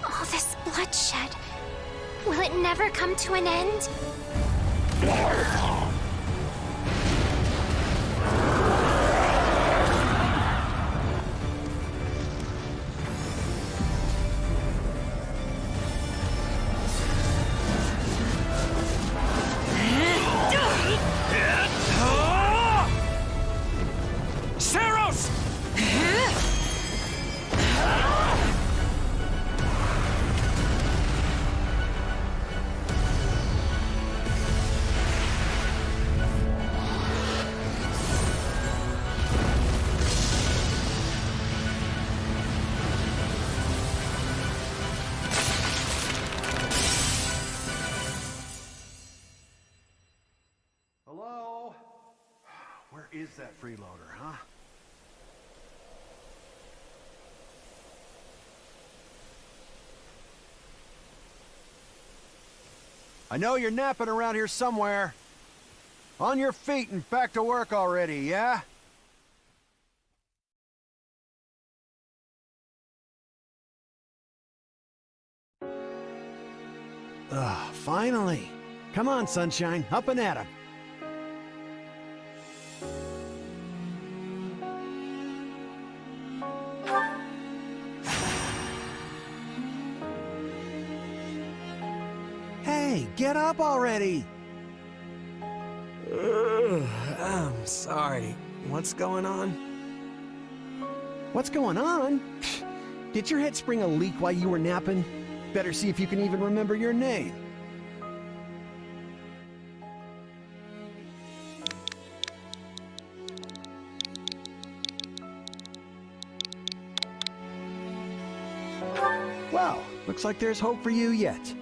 All this bloodshed. Will it never come to an end? Hello? Where is that freeloader, huh? I know you're napping around here somewhere. On your feet and back to work already, yeah? Finally. Come on, Sunshine, up and at 'em. Hey, get up already! I'm sorry. What's going on? What's going on? Did your head spring a leak while you were napping? Better see if you can even remember your name. Well, looks like there's hope for you yet.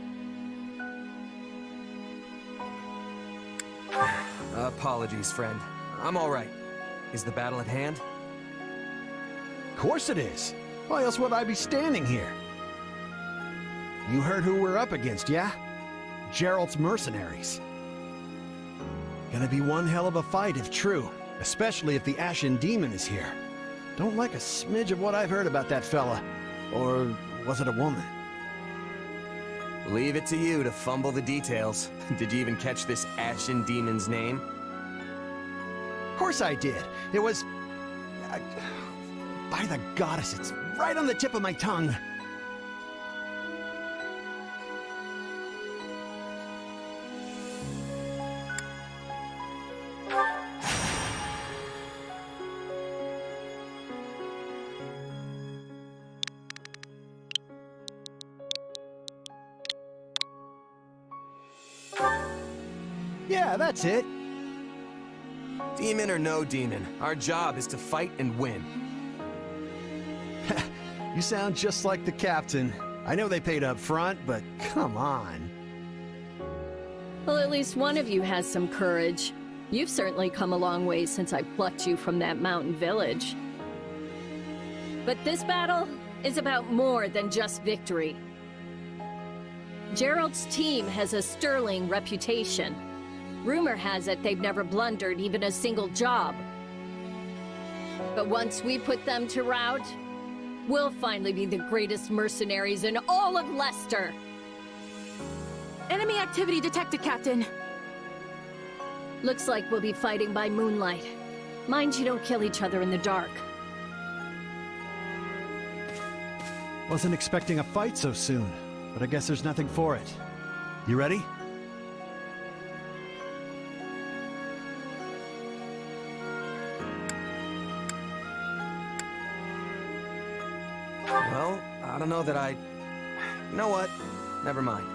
Apologies, friend. I'm all right. Is the battle at hand? Of course it is. Why else would I be standing here? You heard who we're up against, yeah? Geralt's mercenaries. Gonna be one hell of a fight if true, especially if the Ashen Demon is here. Don't like a smidge of what I've heard about that fella. Or was it a woman? Leave it to you to fumble the details. Did you even catch this Ashen Demon's name? Of course I did. It was... by the goddess, it's right on the tip of my tongue. Yeah, that's it. Demon or no demon, our job is to fight and win. You sound just like the captain. I know they paid up front, but come on. Well, at least one of you has some courage. You've certainly come a long way since I plucked you from that mountain village. But this battle is about more than just victory. Gerald's team has a sterling reputation. Rumor has it they've never blundered even a single job. But once we put them to rout, we'll finally be the greatest mercenaries in all of Leicester. Enemy activity detected, Captain. Looks like we'll be fighting by moonlight. Mind you don't kill each other in the dark. Wasn't expecting a fight so soon, but I guess there's nothing for it. You ready? Well, I don't know that I... You know what? Never mind.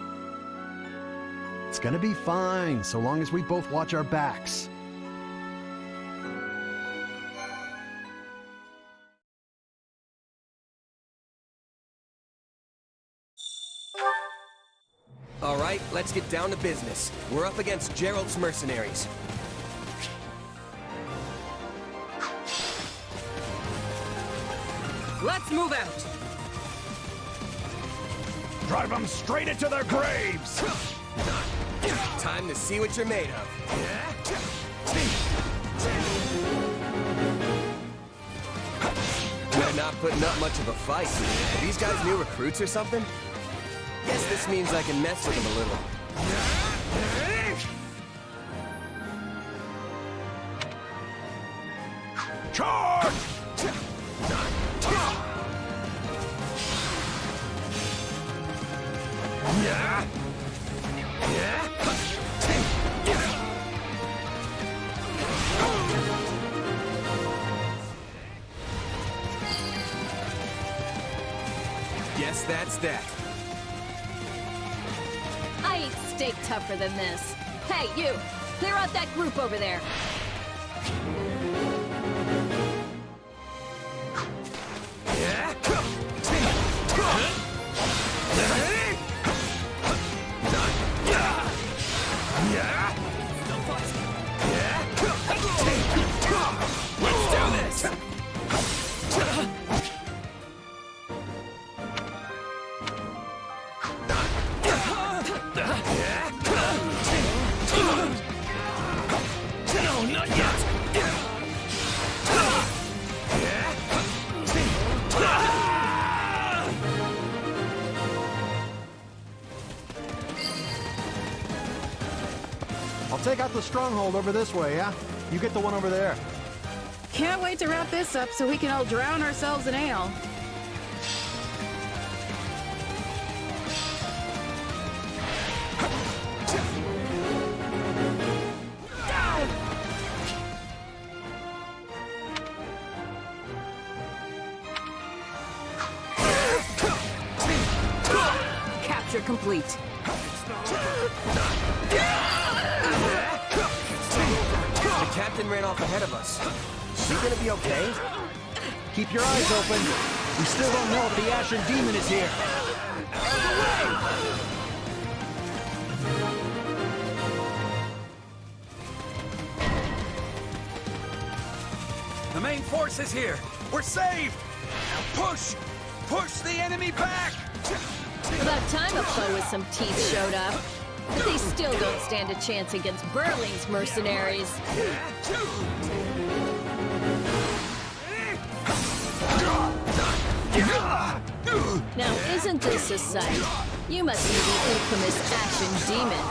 It's gonna be fine, so long as we both watch our backs. All right, let's get down to business. We're up against Gerald's mercenaries. Let's move out. Drive them straight into their graves! Time to see what you're made of. They're not putting up much of a fight. Are these guys new recruits or something? Guess this means I can mess with them a little. Charge! Guess that's that. I eat steak tougher than this. Hey, you! Clear out that group over there! Let's do this! No, not yet! I'll take out the stronghold over this way, yeah? You get the one over there. Can't wait to wrap this up so we can all drown ourselves in ale. Capture complete. The captain ran off ahead of us. Is she gonna be okay? Keep your eyes open. We still don't know if the Ashen Demon is here. The main force is here. We're saved. Now push! Push the enemy back! About time a foe with some teeth showed up. But they still don't stand a chance against Burling's mercenaries. Now, isn't this a sight? You must be the infamous Ashen Demon.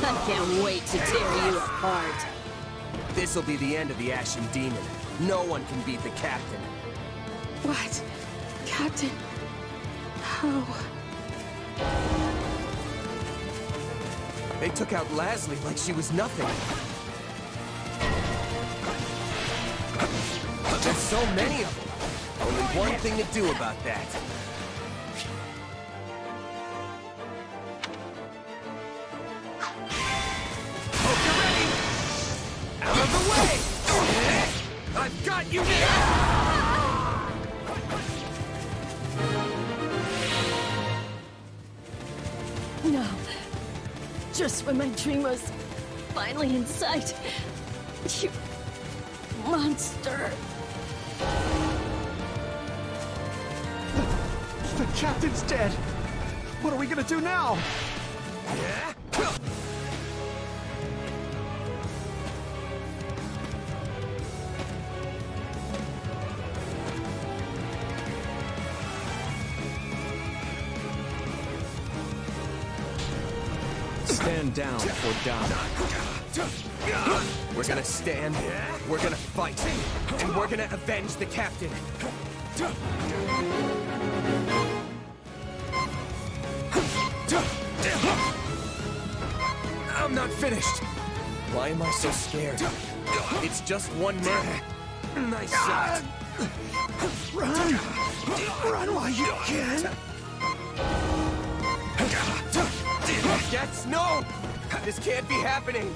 I can't wait to tear you apart. This'll be the end of the Ashen Demon. No one can beat the captain. What? Captain? How? They took out Leslie like she was nothing. There's so many of them. Only one thing to do about that. Hope you're ready! Out of the way! I've got you No. Just when my dream was finally in sight, You monster. The captain's dead! What are we gonna do now? Stand down or die. We're gonna stand, we're gonna fight, and we're gonna avenge the captain. I'm not finished. Why am I so scared? It's just one man. Nice shot. Run! Run while you can! Gets no! This can't be happening.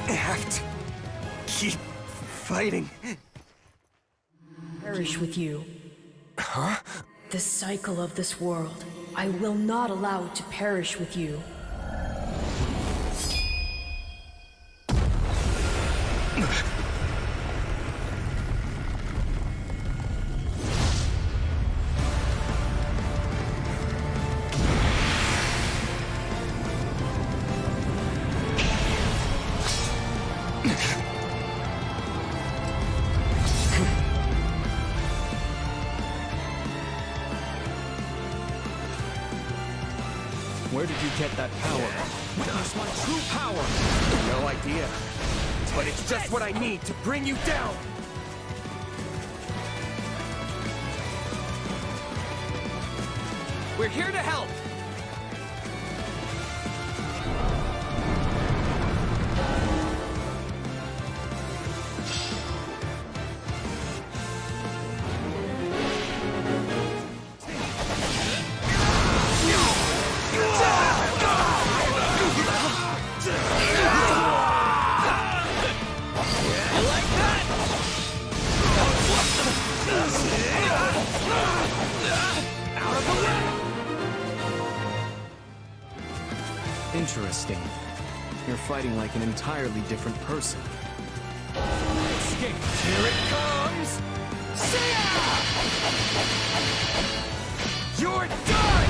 I have to keep fighting. Perish with you. Huh? The cycle of this world. I will not allow it to perish with you. Where did you get that power? Witness my true power! No idea. But it's just what I need to bring you down! We're here to help! Interesting. You're fighting like an entirely different person. Escape! Here it comes! See ya! You're done!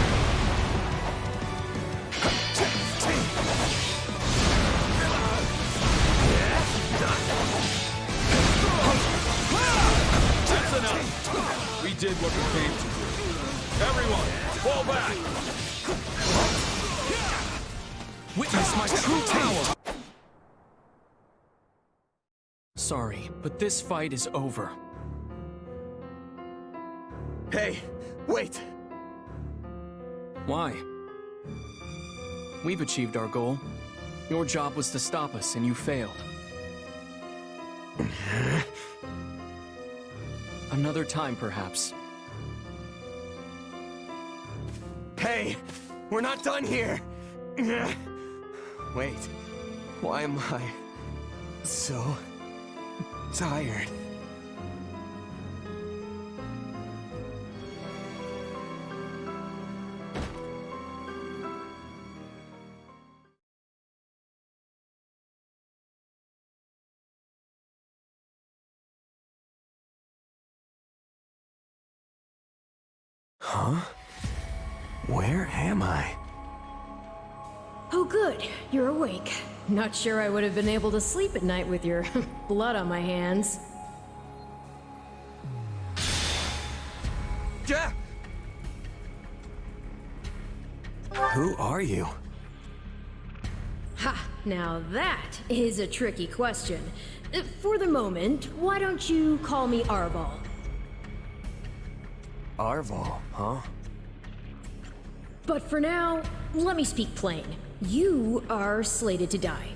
That's enough! We did what we came to do. Everyone, fall back! Witness my true power! Sorry, but this fight is over. Hey, wait! Why? We've achieved our goal. Your job was to stop us, and you failed. Another time, perhaps. Hey, we're not done here! Wait, why am I so tired? Huh? Where am I? Oh good, you're awake. Not sure I would have been able to sleep at night with your blood on my hands. Yeah. Who are you? Ha! Now that is a tricky question. For the moment, why don't you call me Arval? Arval, huh? But for now, let me speak plain. You are slated to die.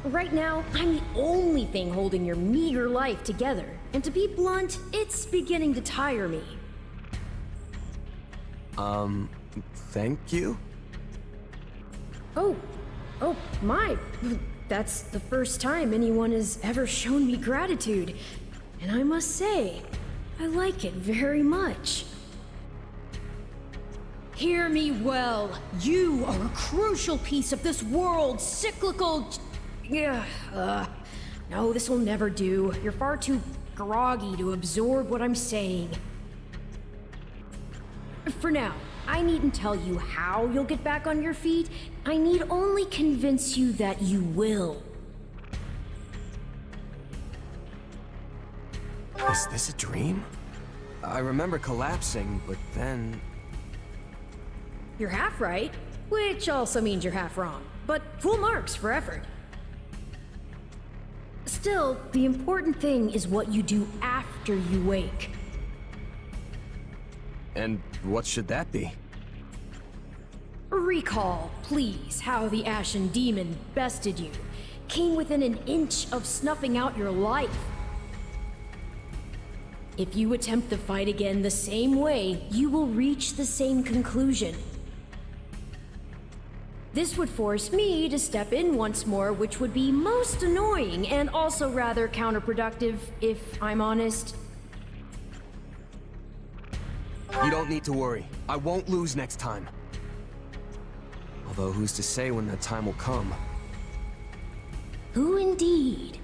Right now, I'm the only thing holding your meager life together. And to be blunt, it's beginning to tire me. Thank you? Oh, my. That's the first time anyone has ever shown me gratitude. And I must say, I like it very much. Hear me well. You are a crucial piece of this world's cyclical... No, this will never do. You're far too groggy to absorb what I'm saying. For now, I needn't tell you how you'll get back on your feet. I need only convince you that you will. Is this a dream? I remember collapsing, but then... You're half right, which also means you're half wrong. But full marks for effort. Still, the important thing is what you do after you wake. And what should that be? Recall, please, how the Ashen Demon bested you. Came within an inch of snuffing out your life. If you attempt the fight again the same way, you will reach the same conclusion. This would force me to step in once more, which would be most annoying and also rather counterproductive, if I'm honest. You don't need to worry. I won't lose next time. Although who's to say when that time will come? Who indeed?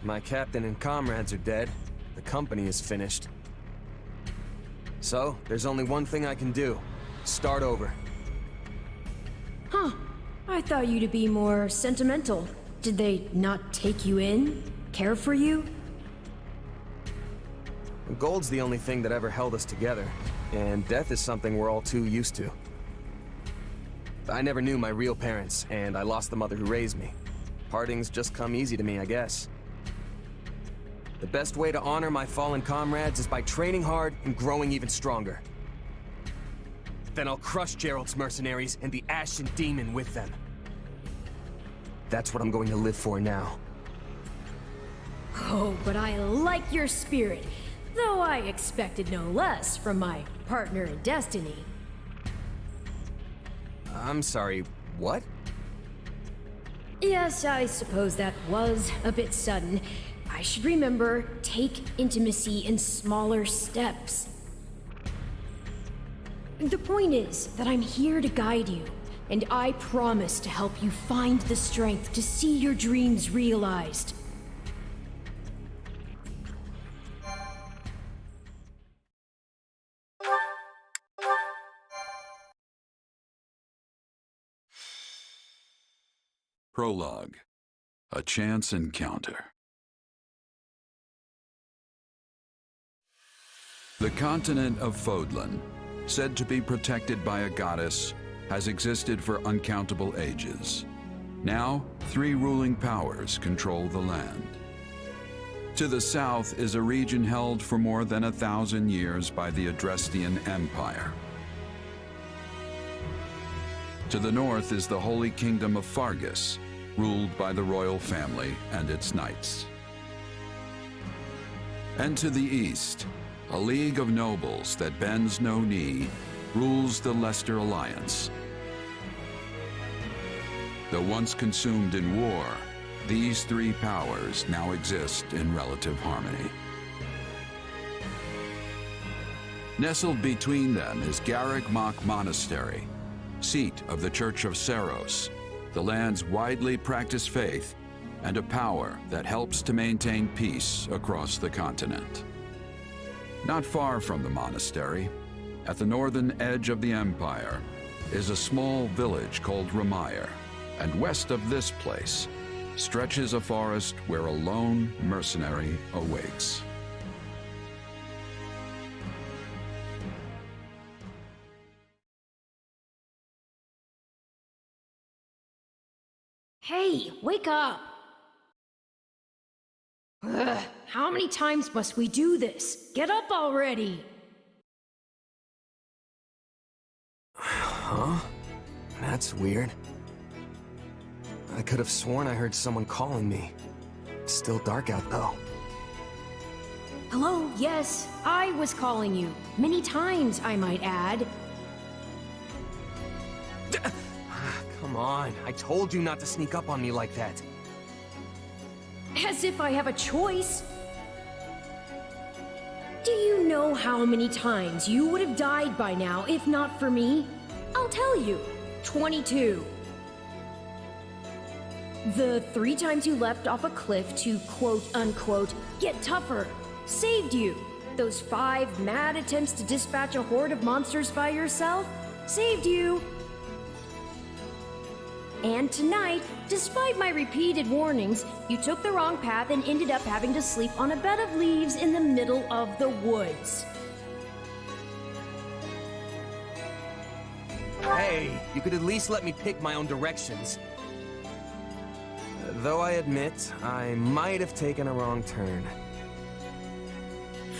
My captain and comrades are dead. The company is finished. So, there's only one thing I can do. Start over. Huh. I thought you to be more sentimental. Did they not take you in? Care for you? Gold's the only thing that ever held us together, and death is something we're all too used to. I never knew my real parents, and I lost the mother who raised me. Partings just come easy to me, I guess. The best way to honor my fallen comrades is by training hard and growing even stronger. Then I'll crush Gerald's mercenaries and the Ashen Demon with them. That's what I'm going to live for now. Oh, but I like your spirit. Though I expected no less from my partner in destiny. I'm sorry, what? Yes, I suppose that was a bit sudden. I should remember, take intimacy in smaller steps. The point is that I'm here to guide you, and I promise to help you find the strength to see your dreams realized. Prologue. A chance encounter. The continent of Fodlan, said to be protected by a goddess, has existed for uncountable ages. Now, 3 ruling powers control the land. To the south is a region held for more than 1,000 years by the Adrestian Empire. To the north is the Holy Kingdom of Fargus, ruled by the royal family and its knights. And to the east, a league of nobles that bends no knee rules the Leicester Alliance. Though once consumed in war, these 3 powers now exist in relative harmony. Nestled between them is Garreg Mach Monastery, seat of the Church of Seros, the land's widely practiced faith, and a power that helps to maintain peace across the continent. Not far from the monastery, at the northern edge of the empire, is a small village called Ramire, and west of this place stretches a forest where a lone mercenary awaits. Hey, wake up! Ugh, how many times must we do this? Get up already! Huh? That's weird. I could have sworn I heard someone calling me. It's still dark out, though. Hello, yes, I was calling you. Many times, I might add. Come on, I told you not to sneak up on me like that. As if I have a choice. Do you know how many times you would have died by now if not for me? I'll tell you. 22. The 3 times you leapt off a cliff to quote-unquote get tougher saved you. Those 5 mad attempts to dispatch a horde of monsters by yourself saved you. And tonight, despite my repeated warnings, you took the wrong path and ended up having to sleep on a bed of leaves in the middle of the woods. Hey, you could at least let me pick my own directions. Though I admit, I might have taken a wrong turn.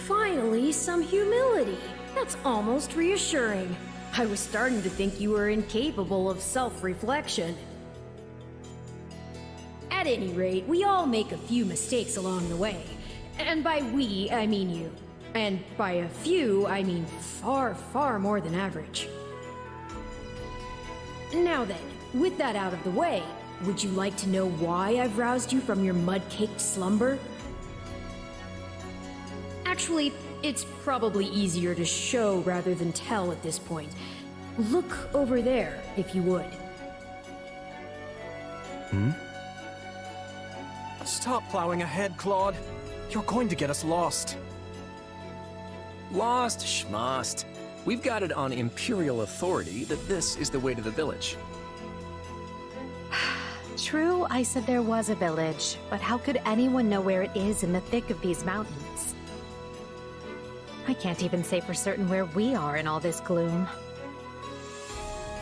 Finally, some humility. That's almost reassuring. I was starting to think you were incapable of self-reflection. At any rate, we all make a few mistakes along the way. And by we, I mean you. And by a few, I mean far, far more than average. Now then, with that out of the way, would you like to know why I've roused you from your mud-caked slumber? Actually, it's probably easier to show rather than tell at this point. Look over there, if you would. Stop plowing ahead, Claude. You're going to get us lost. Lost schmost. We've got it on Imperial authority that this is the way to the village. True, I said there was a village, but how could anyone know where it is in the thick of these mountains? I can't even say for certain where we are in all this gloom.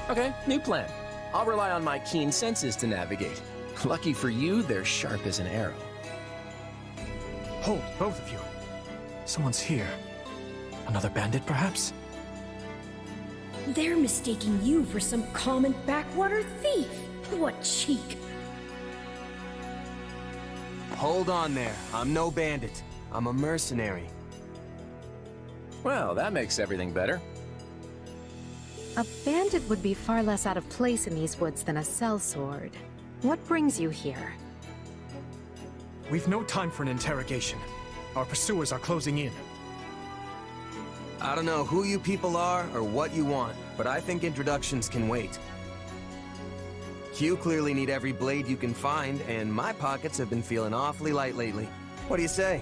Okay, new plan. I'll rely on my keen senses to navigate. Lucky for you, they're sharp as an arrow. Hold, both of you. Someone's here. Another bandit, perhaps? They're mistaking you for some common backwater thief. What cheek. Hold on there. I'm no bandit. I'm a mercenary. Well, that makes everything better. A bandit would be far less out of place in these woods than a sellsword. What brings you here? We've no time for an interrogation. Our pursuers are closing in. I don't know who you people are or what you want, but I think introductions can wait. You clearly need every blade you can find, and my pockets have been feeling awfully light lately. What do you say?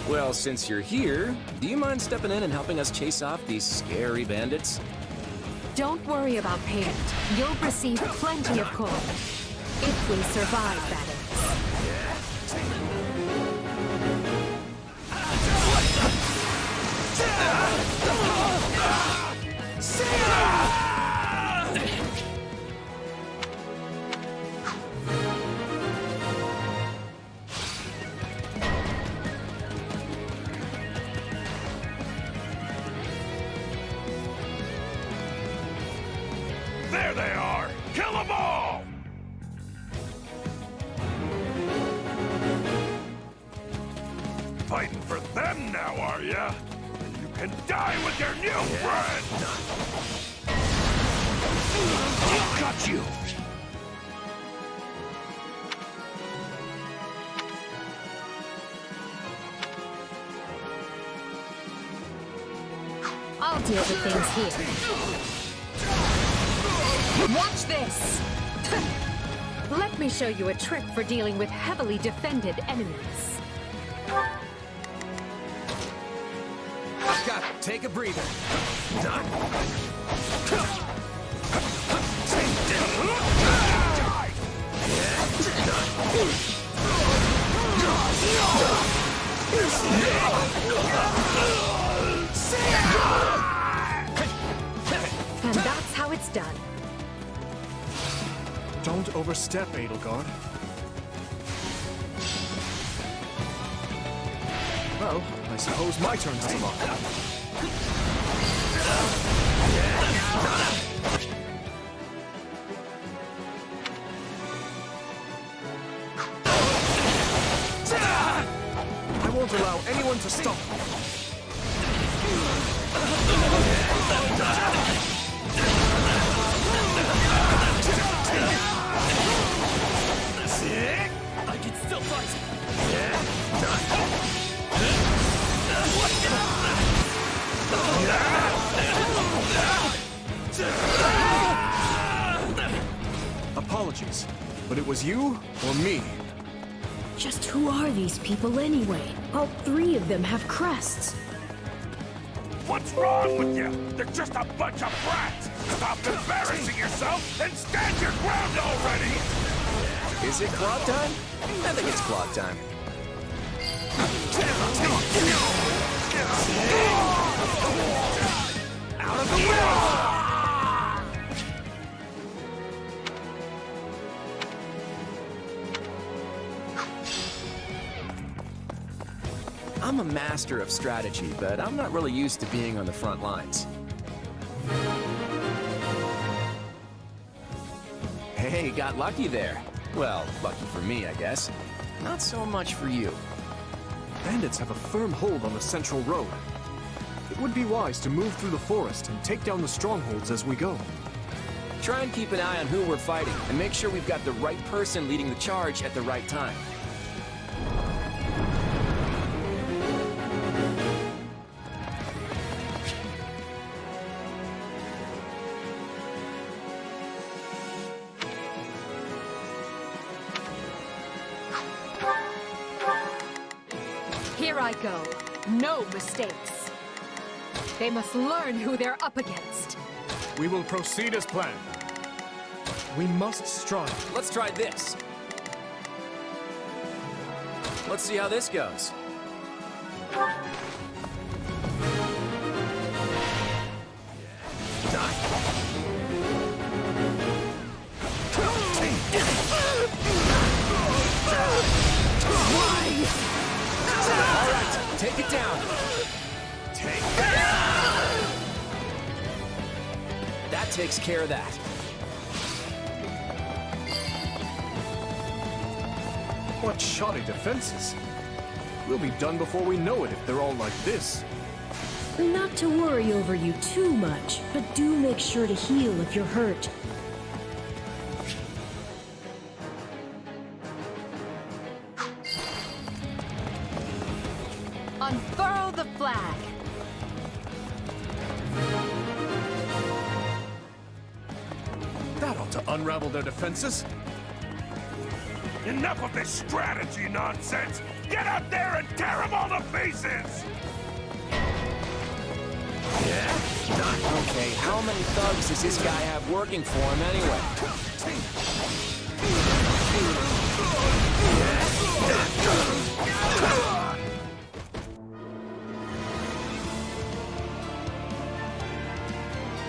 Well, since you're here, do you mind stepping in and helping us chase off these scary bandits? Don't worry about payment. You'll receive plenty of coin. If we survive, that is. There they are! Kill them all! Fighting for them now, are ya? You can die with your new friend! Got you! I'll deal with things here. Watch this! Let me show you a trick for dealing with heavily defended enemies. Got it. Take a breather. And that's how it's done. Don't overstep, Edelgard. Well, I suppose my turn has arrived. I won't allow anyone to stop me. I can still fight. Apologies, but it was you or me. Just who are these people anyway? All three of them have crests. What's wrong with you? They're just a bunch of brats! Stop embarrassing yourself and stand your ground already! Is it clog time? I think it's clog time. Out of the way! I'm a master of strategy, but I'm not really used to being on the front lines. Hey, got lucky there. Well, lucky for me, I guess. Not so much for you. Bandits have a firm hold on the central road. It would be wise to move through the forest and take down the strongholds as we go. Try and keep an eye on who we're fighting, and make sure we've got the right person leading the charge at the right time. Here I go. No mistakes. They must learn who they're up against. We will proceed as planned. We must strive. Let's try this. Let's see how this goes. All right, take it down. Take that. That takes care of that. What shoddy defenses. We'll be done before we know it if they're all like this. Not to worry over you too much, but do make sure to heal if you're hurt. Unfurl the flag. That ought to unravel their defenses. Enough of this strategy nonsense! Get out there and tear them all to pieces! Okay, how many thugs does this guy have working for him anyway?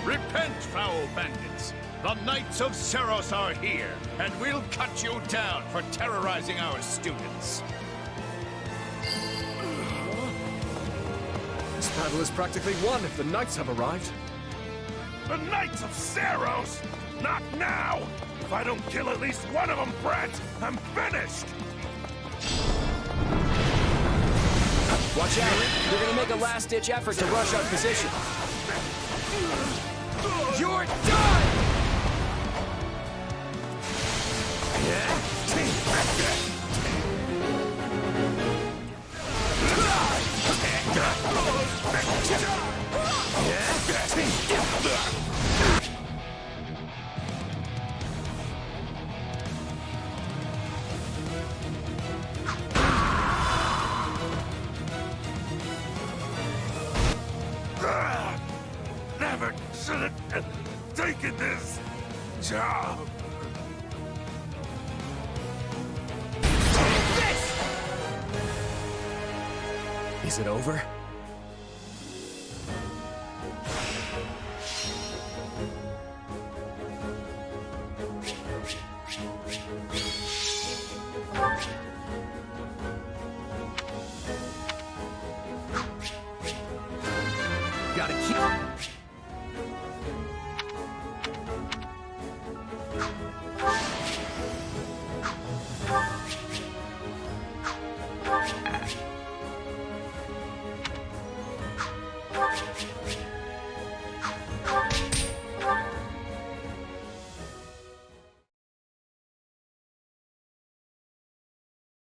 Repent, foul bandits! The Knights of Seros are here, and we'll cut you down for terrorizing our students. This battle is practically won if the knights have arrived. The Knights of Seros? Not now! If I don't kill at least one of them, Brett, I'm finished! Watch out! They're gonna make a last-ditch effort to rush our position. You're done! Never should have taken this job. Is it over? gotta keep...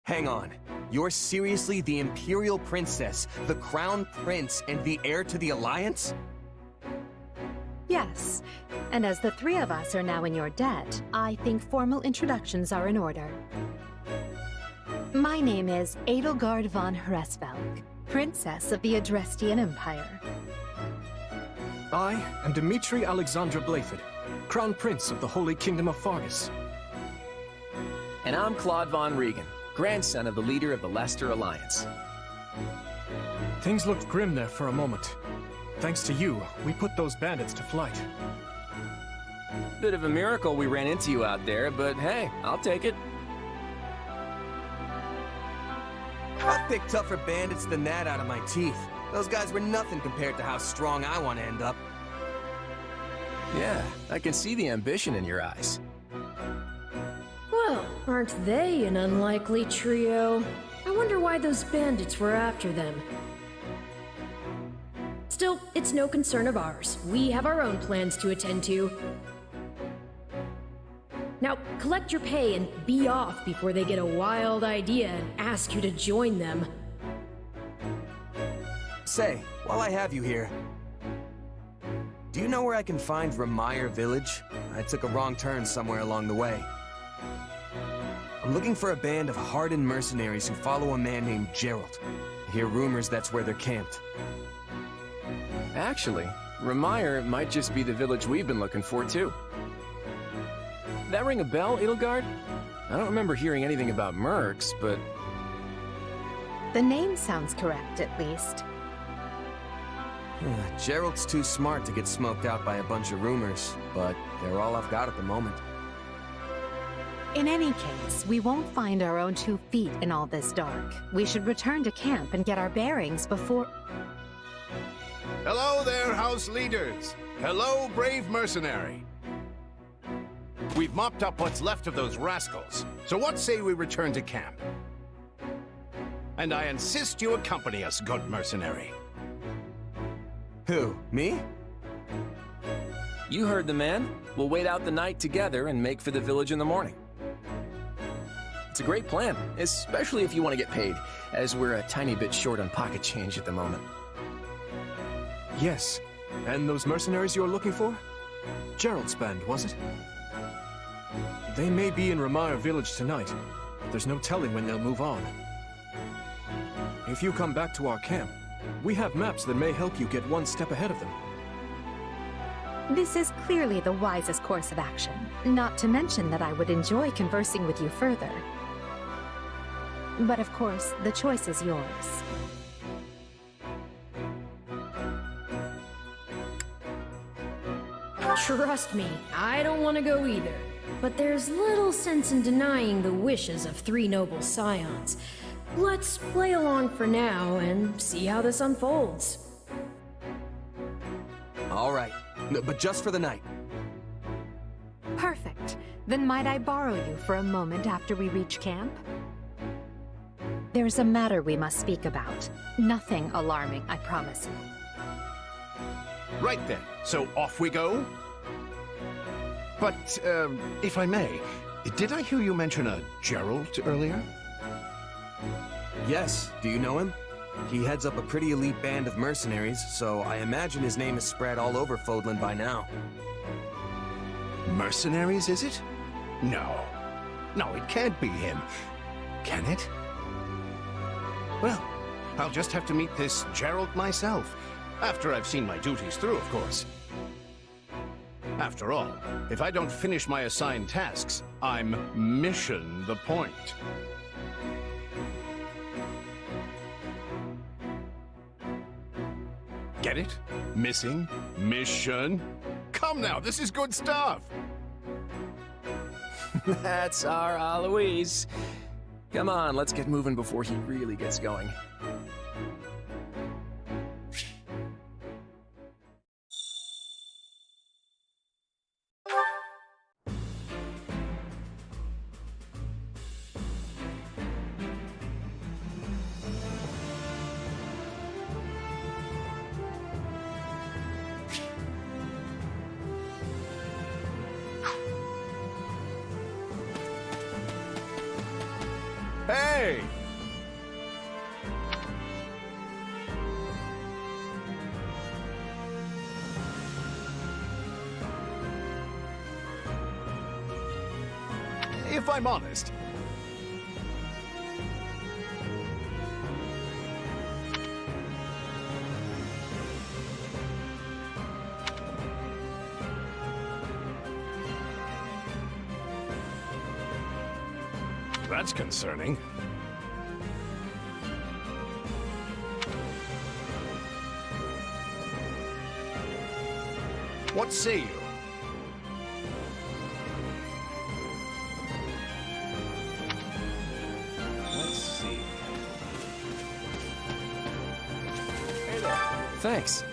Hang on. You're seriously the Imperial Princess, the Crown Prince, and the heir to the Alliance? Yes, and as the three of us are now in your debt, I think formal introductions are in order. My name is Edelgard von Hresvelg, Princess of the Adrestian Empire. I am Dimitri Alexandra Blaford, Crown Prince of the Holy Kingdom of Fargus. And I'm Claude von Regan, grandson of the leader of the Leicester Alliance. Things looked grim there for a moment. Thanks to you, we put those bandits to flight. Bit of a miracle we ran into you out there, but hey, I'll take it. I've picked tougher bandits than that out of my teeth. Those guys were nothing compared to how strong I want to end up. Yeah, I can see the ambition in your eyes. Well, aren't they an unlikely trio? I wonder why those bandits were after them. Still, it's no concern of ours. We have our own plans to attend to. Now, collect your pay and be off before they get a wild idea and ask you to join them. Say, while I have you here, do you know where I can find Remire Village? I took a wrong turn somewhere along the way. I'm looking for a band of hardened mercenaries who follow a man named Geralt. I hear rumors that's where they're camped. Actually, Remire might just be the village we've been looking for, too. That ring a bell, Edelgard? I don't remember hearing anything about mercs, but... The name sounds correct, at least. Geralt's too smart to get smoked out by a bunch of rumors, but they're all I've got at the moment. In any case, we won't find our own 2 feet in all this dark. We should return to camp and get our bearings before... Hello there, house leaders. Hello, brave mercenary. We've mopped up what's left of those rascals, so what say we return to camp? And I insist you accompany us, good mercenary. Who, me? You heard the man. We'll wait out the night together and make for the village in the morning. It's a great plan, especially if you want to get paid, as we're a tiny bit short on pocket change at the moment. Yes, and those mercenaries you're looking for? Geralt's band, was it? They may be in Remire Village tonight. There's no telling when they'll move on. If you come back to our camp, we have maps that may help you get one step ahead of them. This is clearly the wisest course of action, not to mention that I would enjoy conversing with you further. But of course, the choice is yours. Trust me, I don't want to go either. But there's little sense in denying the wishes of 3 noble scions. Let's play along for now and see how this unfolds. All right, but just for the night. Perfect. Then might I borrow you for a moment after we reach camp? There's a matter we must speak about. Nothing alarming, I promise you. Right then, so off we go? But, if I may, did I hear you mention a Geralt earlier? Yes, do you know him? He heads up a pretty elite band of mercenaries, so I imagine his name is spread all over Fodlan by now. Mercenaries, is it? No. No, it can't be him. Can it? Well, I'll just have to meet this Geralt myself. After I've seen my duties through, of course. After all, if I don't finish my assigned tasks, I'm mission the point. Get it? Missing? Mission? Come now, this is good stuff! That's our Alois. Come on, let's get moving before he really gets going. If I'm honest. That's concerning. What say you? Let's see. Hey there. Thanks.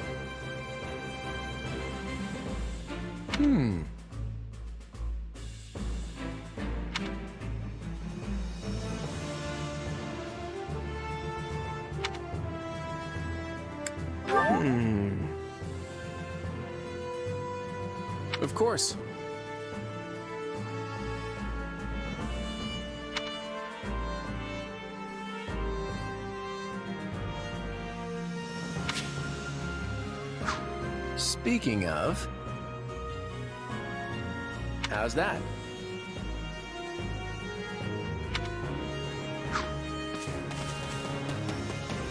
Of course. Speaking of, how's that?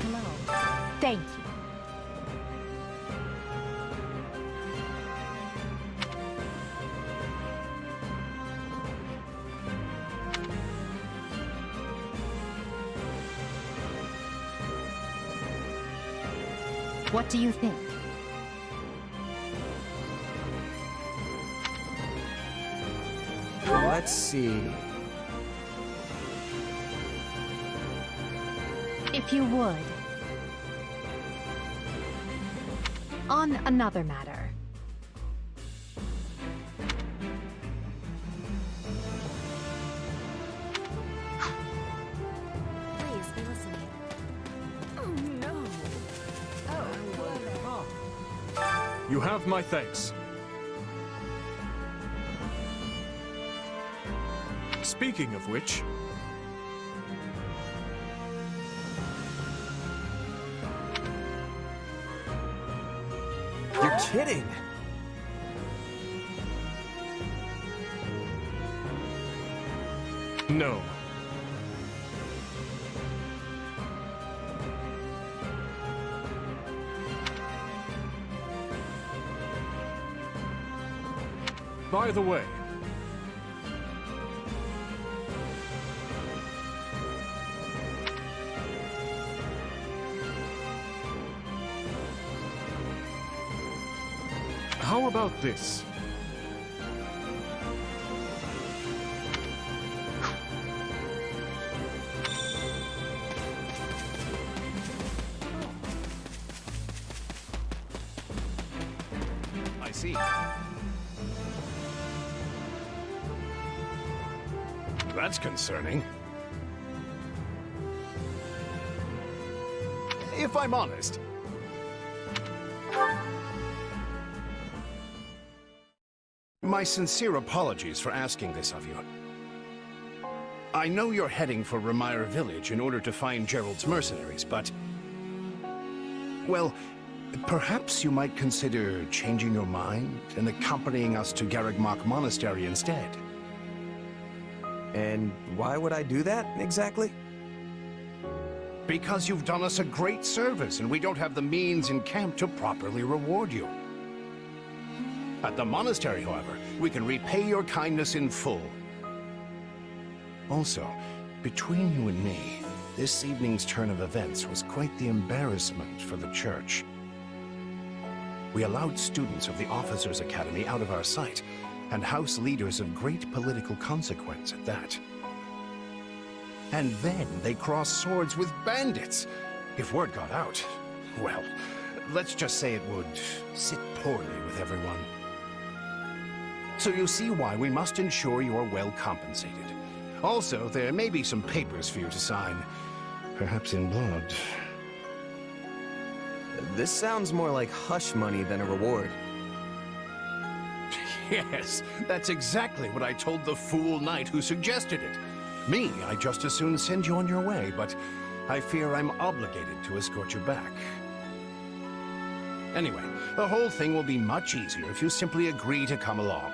Hello. Thank you. What do you think? Let's see. If you would. On another matter. Please be listening. Oh no. You have my thanks. Speaking of which... You're kidding! No. By the way, how about this? I see. That's concerning. If I'm honest. My sincere apologies for asking this of you. I know you're heading for Remire Village in order to find Gerald's mercenaries, but... well, perhaps you might consider changing your mind and accompanying us to Garreg Mach Monastery instead. And why would I do that, exactly? Because you've done us a great service, and we don't have the means in camp to properly reward you. At the monastery, however, we can repay your kindness in full. Also, between you and me, this evening's turn of events was quite the embarrassment for the church. We allowed students of the Officers' Academy out of our sight, and house leaders of great political consequence at that. And then they crossed swords with bandits. If word got out, well, let's just say it would sit poorly with everyone. So you see why we must ensure you're well compensated. Also, there may be some papers for you to sign, perhaps in blood. This sounds more like hush money than a reward. Yes, that's exactly what I told the fool knight who suggested it. Me, I'd just as soon send you on your way, but I fear I'm obligated to escort you back. Anyway, the whole thing will be much easier if you simply agree to come along.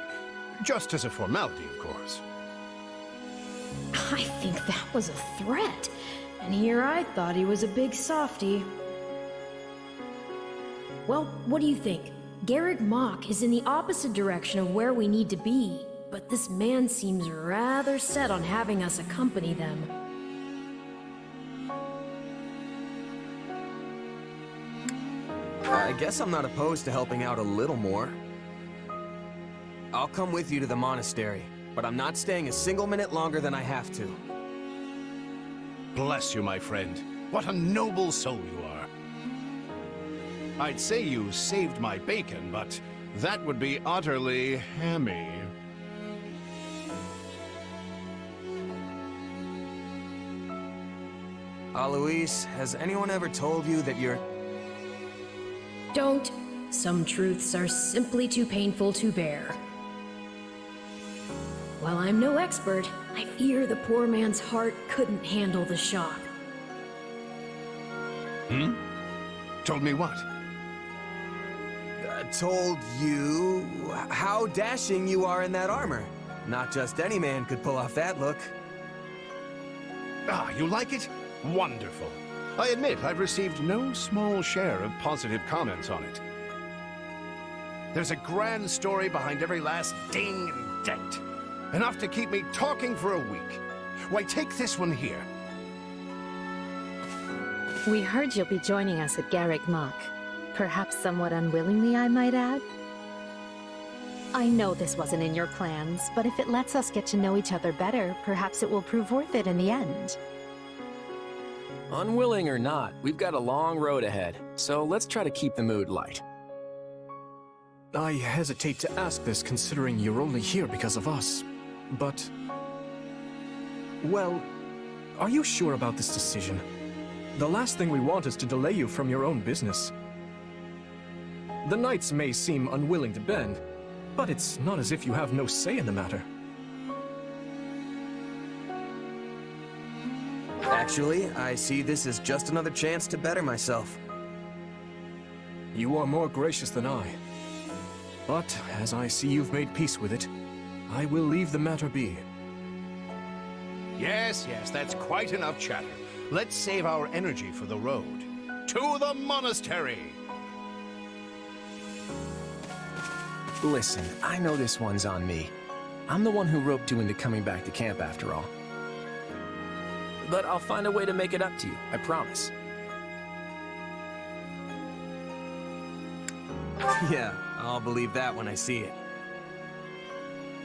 Just as a formality, of course. I think that was a threat. And here I thought he was a big softy. Well, what do you think? Garrick Mach is in the opposite direction of where we need to be, but this man seems rather set on having us accompany them. I guess I'm not opposed to helping out a little more. I'll come with you to the monastery, but I'm not staying a single minute longer than I have to. Bless you, my friend. What a noble soul you are. I'd say you saved my bacon, but that would be utterly hammy. Alois, has anyone ever told you that you're... Don't. Some truths are simply too painful to bear. While I'm no expert, I fear the poor man's heart couldn't handle the shock. Told me what? Told you how dashing you are in that armor. Not just any man could pull off that look. Ah, you like it? Wonderful. I admit I've received no small share of positive comments on it. There's a grand story behind every last ding and dent. Enough to keep me talking for a week. Why, take this one here. We heard you'll be joining us at Garrick Mach. Perhaps somewhat unwillingly, I might add. I know this wasn't in your plans, but if it lets us get to know each other better, perhaps it will prove worth it in the end. Unwilling or not, we've got a long road ahead, so let's try to keep the mood light. I hesitate to ask this considering you're only here because of us, but... Well, are you sure about this decision? The last thing we want is to delay you from your own business. The knights may seem unwilling to bend, but it's not as if you have no say in the matter. Actually, I see this as just another chance to better myself. You are more gracious than I. But as I see you've made peace with it, I will leave the matter be. Yes, that's quite enough chatter. Let's save our energy for the road. To the monastery! Listen, I know this one's on me. I'm the one who roped you into coming back to camp after all. But I'll find a way to make it up to you, I promise. Yeah, I'll believe that when I see it.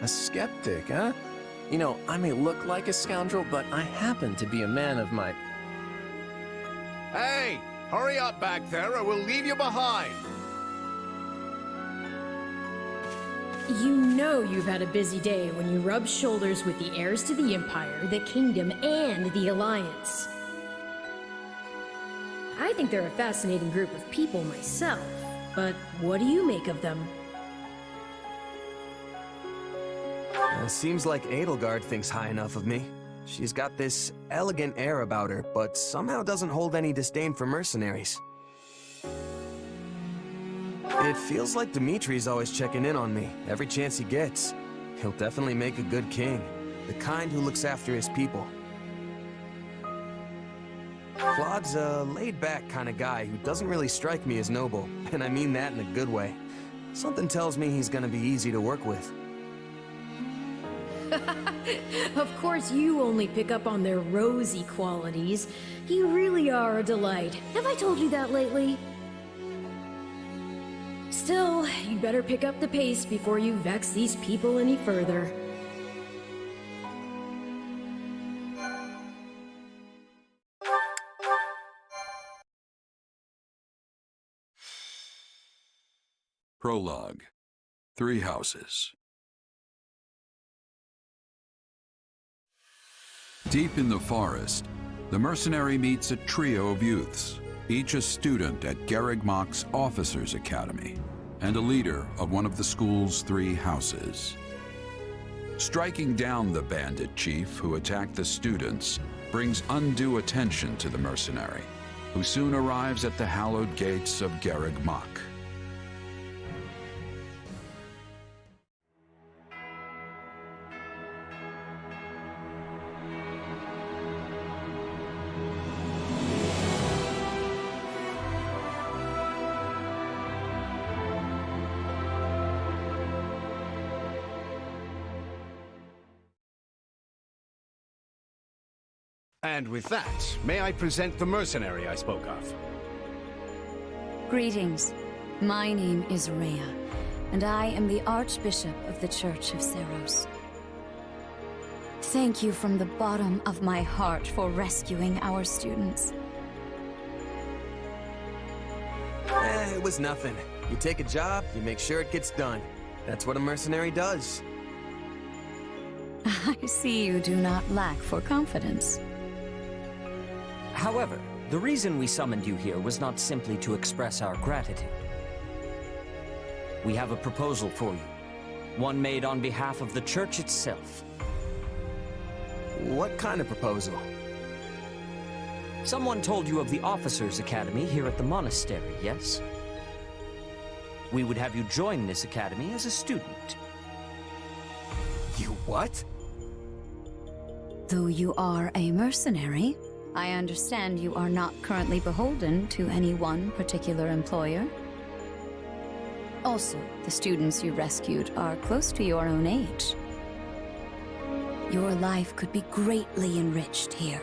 A skeptic, huh? You know, I may look like a scoundrel, but I happen to be a man of my... Hey! Hurry up back there or we'll leave you behind! You know you've had a busy day when you rub shoulders with the heirs to the Empire, the Kingdom, and the Alliance. I think they're a fascinating group of people myself, but what do you make of them? Seems like Edelgard thinks high enough of me. She's got this elegant air about her, but somehow doesn't hold any disdain for mercenaries. It feels like Dimitri's always checking in on me, every chance he gets. He'll definitely make a good king, the kind who looks after his people. Claude's a laid-back kind of guy who doesn't really strike me as noble, and I mean that in a good way. Something tells me he's gonna be easy to work with. Of course you only pick up on their rosy qualities. You really are a delight. Have I told you that lately? Still, you'd better pick up the pace before you vex these people any further. Prologue. 3 houses. Deep in the forest, the mercenary meets a trio of youths, each a student at Garrick Mach's Officers' Academy, and a leader of one of the school's 3 houses. Striking down the bandit chief who attacked the students brings undue attention to the mercenary, who soon arrives at the hallowed gates of Garrick Mach. And with that, may I present the mercenary I spoke of? Greetings. My name is Rhea, and I am the Archbishop of the Church of Seros. Thank you from the bottom of my heart for rescuing our students. It was nothing. You take a job, you make sure it gets done. That's what a mercenary does. I see you do not lack for confidence. However, the reason we summoned you here was not simply to express our gratitude. We have a proposal for you, one made on behalf of the Church itself. What kind of proposal? Someone told you of the Officers' Academy here at the monastery, yes? We would have you join this academy as a student. You what? Though you are a mercenary, I understand you are not currently beholden to any one particular employer. Also, the students you rescued are close to your own age. Your life could be greatly enriched here.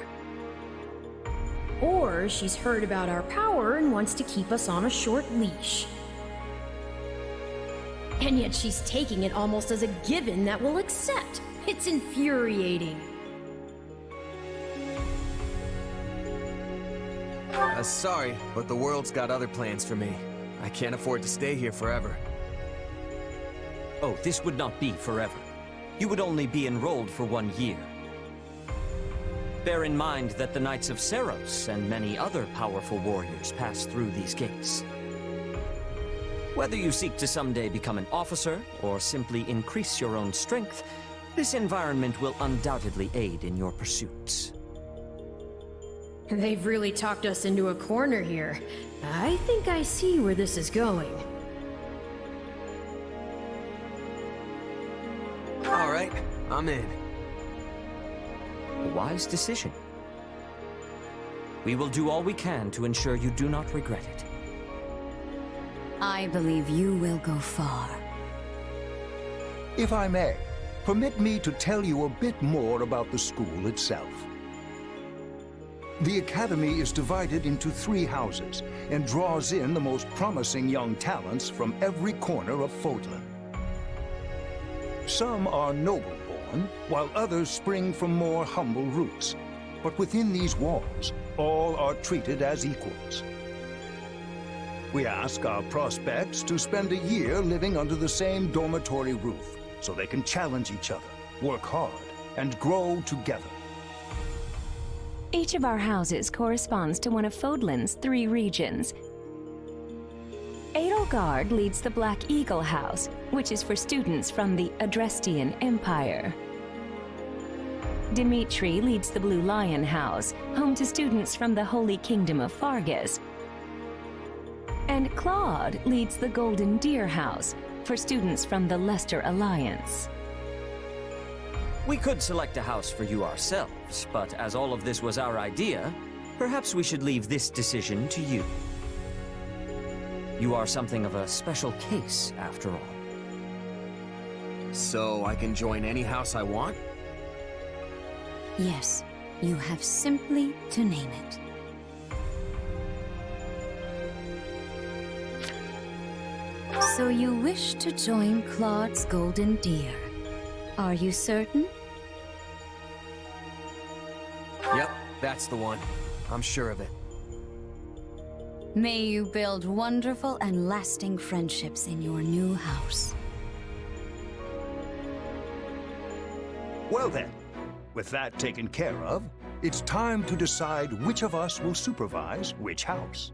Or she's heard about our power and wants to keep us on a short leash. And yet she's taking it almost as a given that we'll accept. It's infuriating. Sorry, but the world's got other plans for me. I can't afford to stay here forever. Oh, this would not be forever. You would only be enrolled for 1 year. Bear in mind that the Knights of Seros and many other powerful warriors pass through these gates. Whether you seek to someday become an officer, or simply increase your own strength, this environment will undoubtedly aid in your pursuits. They've really talked us into a corner here. I think I see where this is going. All right, I'm in. A wise decision. We will do all we can to ensure you do not regret it. I believe you will go far. If I may, permit me to tell you a bit more about the school itself. The Academy is divided into 3 houses and draws in the most promising young talents from every corner of Fodlan. Some are noble-born, while others spring from more humble roots. But within these walls, all are treated as equals. We ask our prospects to spend a year living under the same dormitory roof, so they can challenge each other, work hard, and grow together. Each of our houses corresponds to one of Fodlan's 3 regions. Edelgard leads the Black Eagle House, which is for students from the Adrestian Empire. Dimitri leads the Blue Lion House, home to students from the Holy Kingdom of Fargus. And Claude leads the Golden Deer House, for students from the Leicester Alliance. We could select a house for you ourselves, but as all of this was our idea, perhaps we should leave this decision to you. You are something of a special case, after all. So I can join any house I want? Yes, you have simply to name it. So you wish to join Claude's Golden Deer. Are you certain? Yep, that's the one. I'm sure of it. May you build wonderful and lasting friendships in your new house. Well then, with that taken care of, it's time to decide which of us will supervise which house.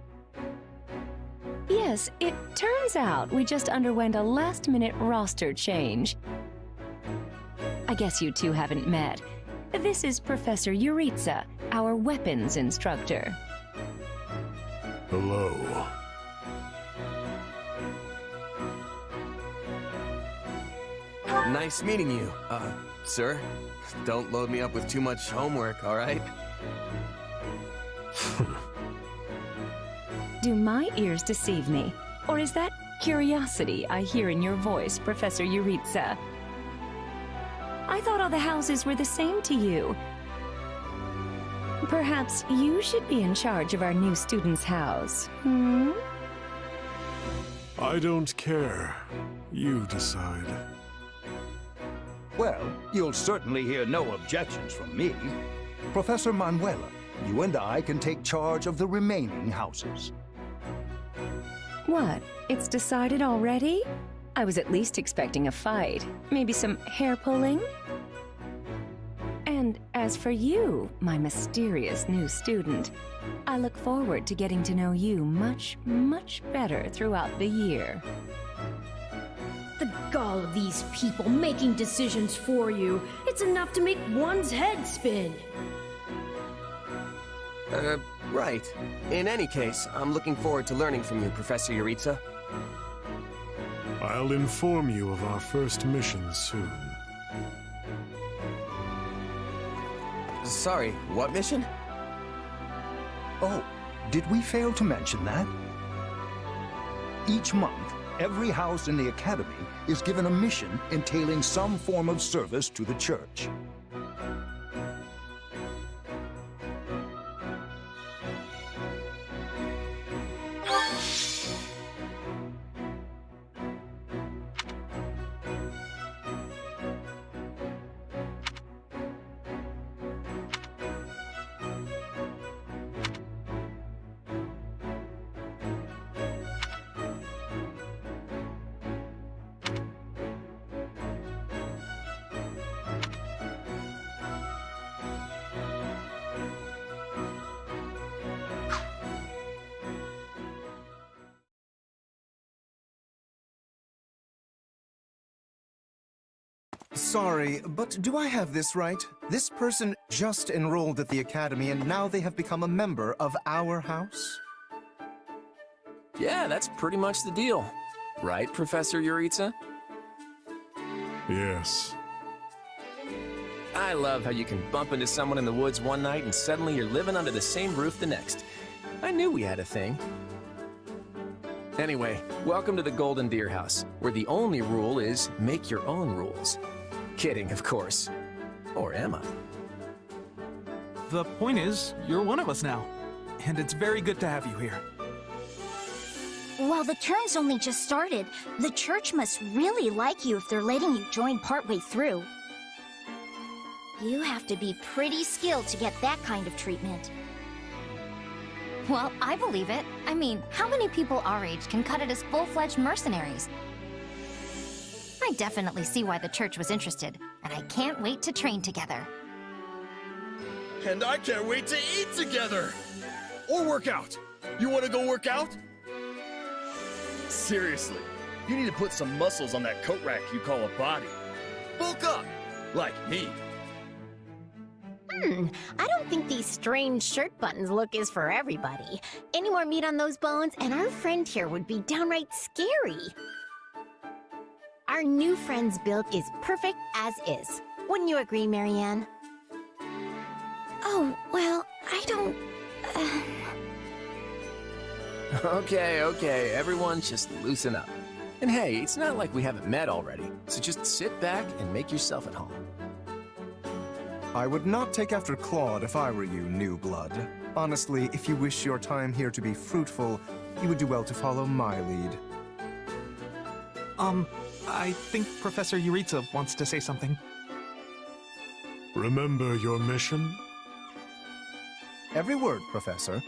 Yes, it turns out we just underwent a last-minute roster change. I guess you two haven't met. This is Professor Yuritsa, our weapons instructor. Hello. Nice meeting you, sir. Don't load me up with too much homework, all right? Do my ears deceive me? Or is that curiosity I hear in your voice, Professor Yuritsa? I thought all the houses were the same to you. Perhaps you should be in charge of our new student's house, hmm? I don't care. You decide. Well, you'll certainly hear no objections from me. Professor Manuela, you and I can take charge of the remaining houses. What? It's decided already? I was at least expecting a fight. Maybe some hair pulling? And as for you, my mysterious new student, I look forward to getting to know you much, much better throughout the year. The gall of these people making decisions for you. It's enough to make one's head spin. Right. In any case, I'm looking forward to learning from you, Professor Yuritsa. I'll inform you of our first mission soon. Sorry, what mission? Oh, did we fail to mention that? Each month, every house in the Academy is given a mission entailing some form of service to the Church. Sorry, but do I have this right? This person just enrolled at the Academy and now they have become a member of our house? Yeah, that's pretty much the deal. Right, Professor Yuritsa? Yes. I love how you can bump into someone in the woods one night and suddenly you're living under the same roof the next. I knew we had a thing. Anyway, welcome to the Golden Deer House, where the only rule is make your own rules. Kidding, of course. Or am I? The point is, you're one of us now. And it's very good to have you here. Well, the term's only just started. The church must really like you if they're letting you join partway through. You have to be pretty skilled to get that kind of treatment. Well, I believe it. I mean, how many people our age can cut it as full-fledged mercenaries? I definitely see why the church was interested, and I can't wait to train together. And I can't wait to eat together! Or work out. You want to go work out? Seriously, you need to put some muscles on that coat rack you call a body. Bulk up, like me. I don't think these strange shirt buttons look is for everybody. Any more meat on those bones, and our friend here would be downright scary. Our new friend's build is perfect as is. Wouldn't you agree, Marianne? Oh, well, I don't... Okay, everyone just loosen up. And hey, it's not like we haven't met already, so just sit back and make yourself at home. I would not take after Claude if I were you, new blood. Honestly, if you wish your time here to be fruitful, you would do well to follow my lead. I think Professor Yuritsa wants to say something. Remember your mission? Every word, Professor.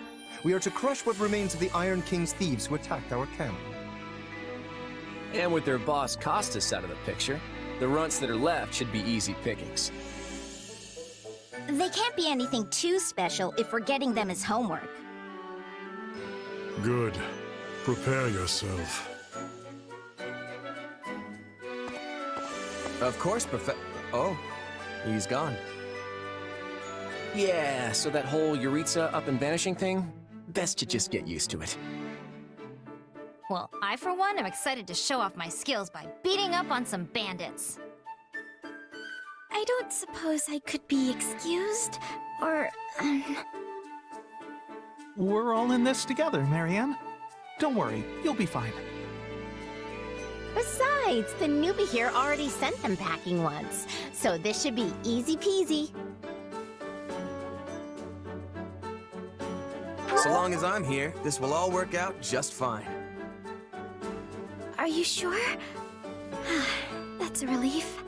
We are to crush what remains of the Iron King's thieves who attacked our camp. And with their boss Costas out of the picture, the runts that are left should be easy pickings. They can't be anything too special if we're getting them as homework. Good. Prepare yourself. Of course, Oh, he's gone. Yeah, so that whole Yuritsa up and vanishing thing, best you just get used to it. Well, I for one am excited to show off my skills by beating up on some bandits. I don't suppose I could be excused, or, We're all in this together, Marianne. Don't worry, you'll be fine. Besides, the newbie here already sent them packing once, so this should be easy peasy. So long as I'm here, this will all work out just fine. Are you sure? That's a relief.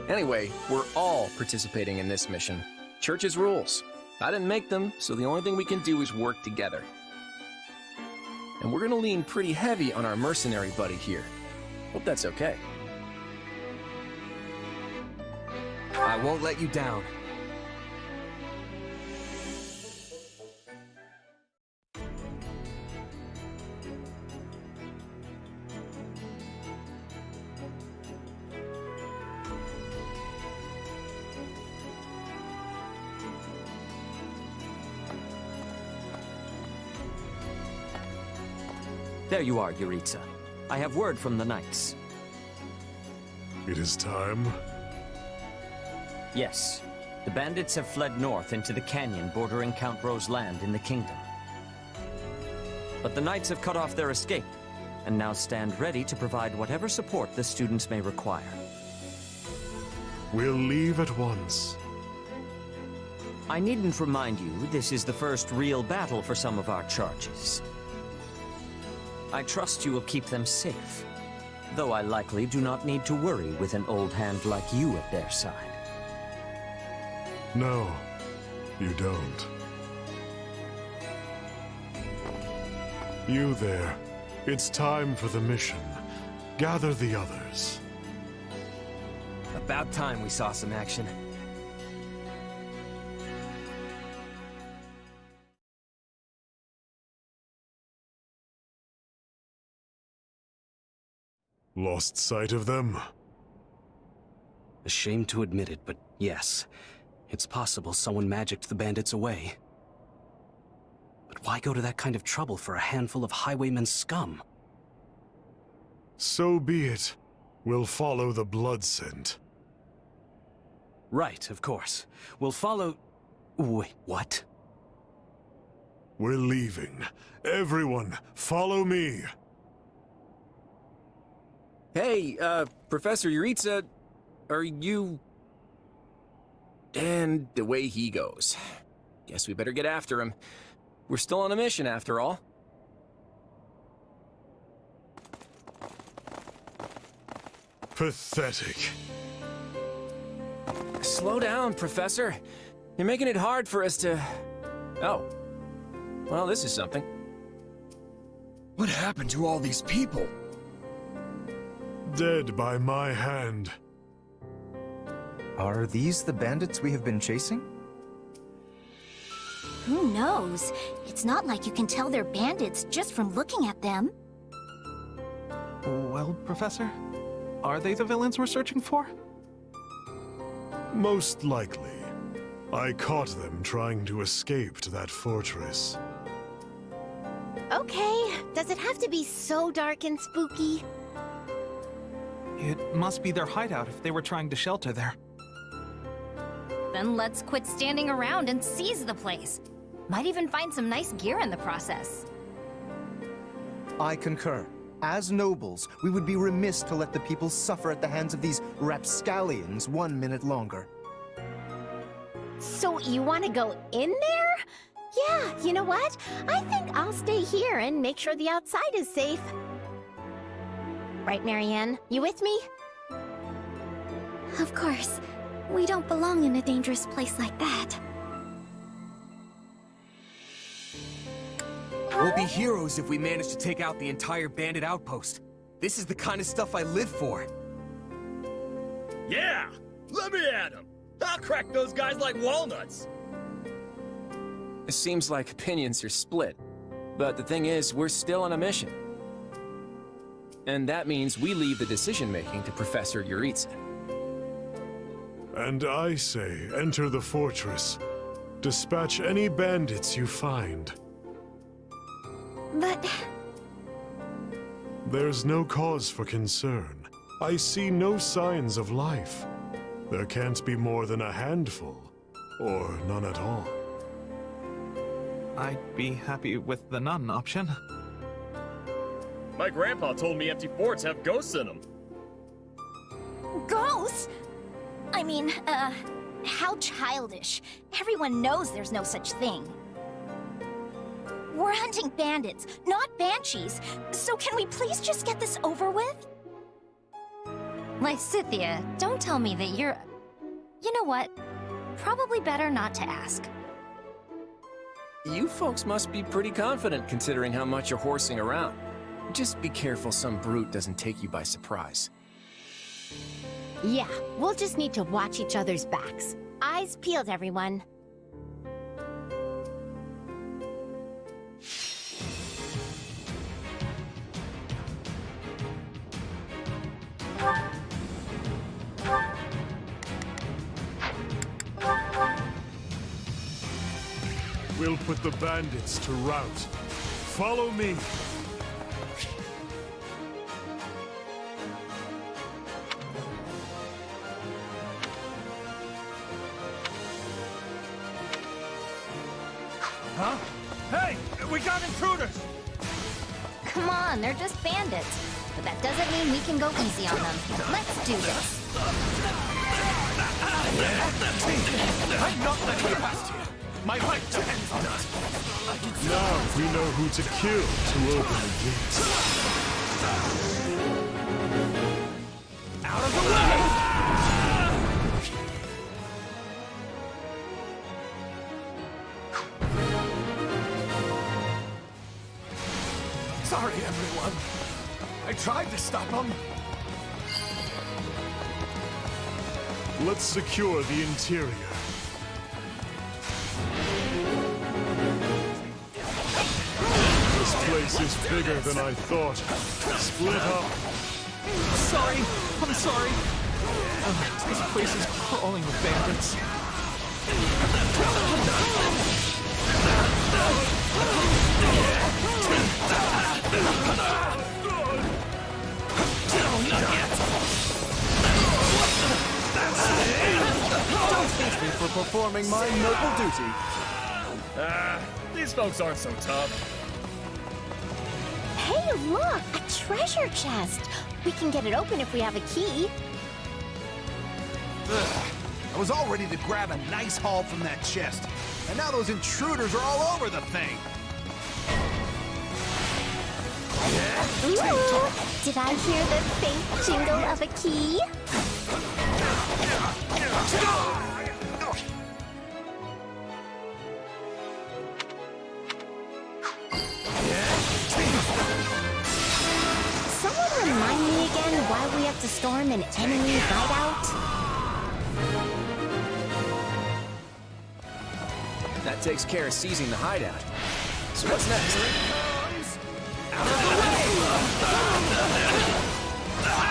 Anyway, we're all participating in this mission. Church's rules. I didn't make them, so the only thing we can do is work together. And we're gonna lean pretty heavy on our mercenary buddy here. Hope that's okay. I won't let you down. There you are, Yuritsa. I have word from the knights. It is time. Yes. The bandits have fled north into the canyon bordering Count Ro's land in the kingdom. But the knights have cut off their escape, and now stand ready to provide whatever support the students may require. We'll leave at once. I needn't remind you, this is the first real battle for some of our charges. I trust you will keep them safe, though I likely do not need to worry with an old hand like you at their side. No, you don't. You there. It's time for the mission. Gather the others. About time we saw some action. Lost sight of them? Ashamed to admit it, but yes. It's possible someone magicked the bandits away. But why go to that kind of trouble for a handful of highwaymen scum? So be it. We'll follow the blood scent. Right, of course. We'll follow... Wait, what? We're leaving. Everyone, follow me. Hey, Professor Yuritsa, are you... And the way he goes. Guess we better get after him. We're still on a mission, after all. Pathetic. Slow down, Professor. You're making it hard for us to... Oh. Well, this is something. What happened to all these people? Dead by my hand. Are these the bandits we have been chasing? Who knows? It's not like you can tell they're bandits just from looking at them. Well, Professor, are they the villains we're searching for? Most likely. I caught them trying to escape to that fortress. Okay, does it have to be so dark and spooky? It must be their hideout if they were trying to shelter there. Then let's quit standing around and seize the place. Might even find some nice gear in the process. I concur. As nobles, we would be remiss to let the people suffer at the hands of these rapscallions 1 minute longer. So you want to go in there? Yeah, you know what? I think I'll stay here and make sure the outside is safe. Right, Marianne? You with me? Of course. We don't belong in a dangerous place like that. We'll be heroes if we manage to take out the entire bandit outpost. This is the kind of stuff I live for. Yeah! Let me at him! I'll crack those guys like walnuts! It seems like opinions are split. But the thing is, we're still on a mission. And that means we leave the decision-making to Professor Yuritsa. And I say, enter the fortress. Dispatch any bandits you find. But... There's no cause for concern. I see no signs of life. There can't be more than a handful, or none at all. I'd be happy with the none option. My grandpa told me empty forts have ghosts in them. Ghosts? I mean, how childish. Everyone knows there's no such thing. We're hunting bandits, not banshees. So can we please just get this over with? Lysithia, don't tell me that you're... You know what? Probably better not to ask. You folks must be pretty confident considering how much you're horsing around. Just be careful some brute doesn't take you by surprise. Yeah, we'll just need to watch each other's backs. Eyes peeled, everyone. We'll put the bandits to rout. Follow me. Huh? Hey! We got intruders! Come on, they're just bandits. But that doesn't mean we can go easy on them. Let's do this. I'm not letting you past here. My life depends on it. Now we know who to kill to open the gates. Out of the way! Sorry, everyone. I tried to stop them. Let's secure the interior. This place is bigger than I thought. Split up. Sorry, I'm sorry. This place is crawling with bandits. Don't teach me for performing my noble duty. These folks aren't so tough. Hey, look! A treasure chest! We can get it open if we have a key. I was all ready to grab a nice haul from that chest. And now those intruders are all over the thing. Ooh, did I hear the faint jingle of a key? Someone remind me again why we have to storm an enemy hideout? That takes care of seizing the hideout. So what's next? Out of the way!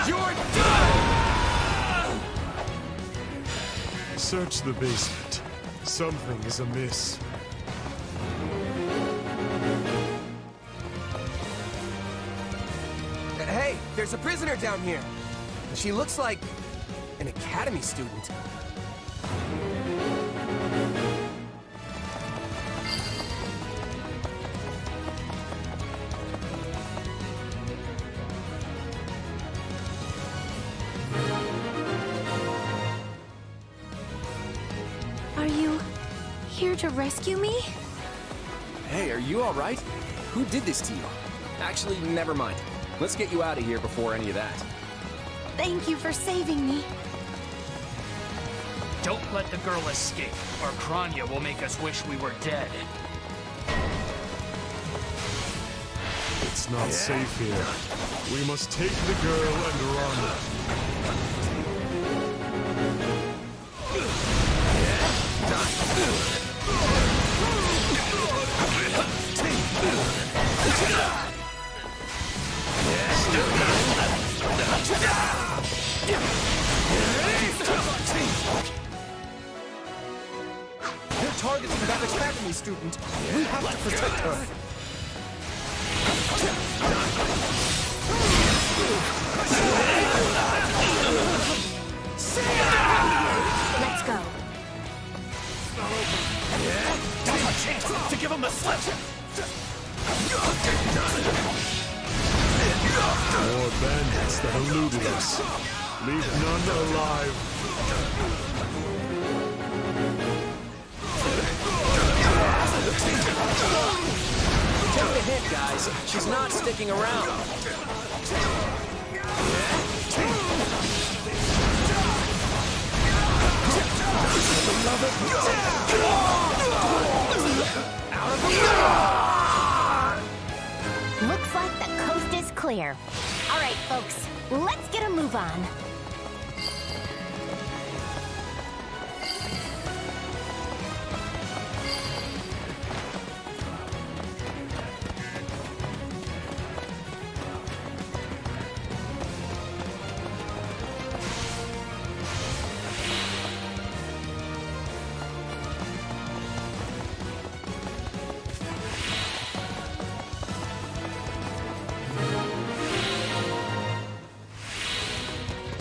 You're done! Search the basement. Something is amiss. Hey, there's a prisoner down here. She looks like an academy student. Are you here to rescue me? Hey, are you all right? Who did this to you? Actually, never mind. Let's get you out of here before any of that. Thank you for saving me. Don't let the girl escape, or Kranya will make us wish we were dead. It's not safe here. We must take the girl and run. They're targeting that academy student. We have to protect her. Let's go. Take a chance to give him the slip. More bandits that eluded us. Leave none alive. Take the hit, guys. She's not sticking around. Looks like the coast is clear. All right, folks, let's get a move on.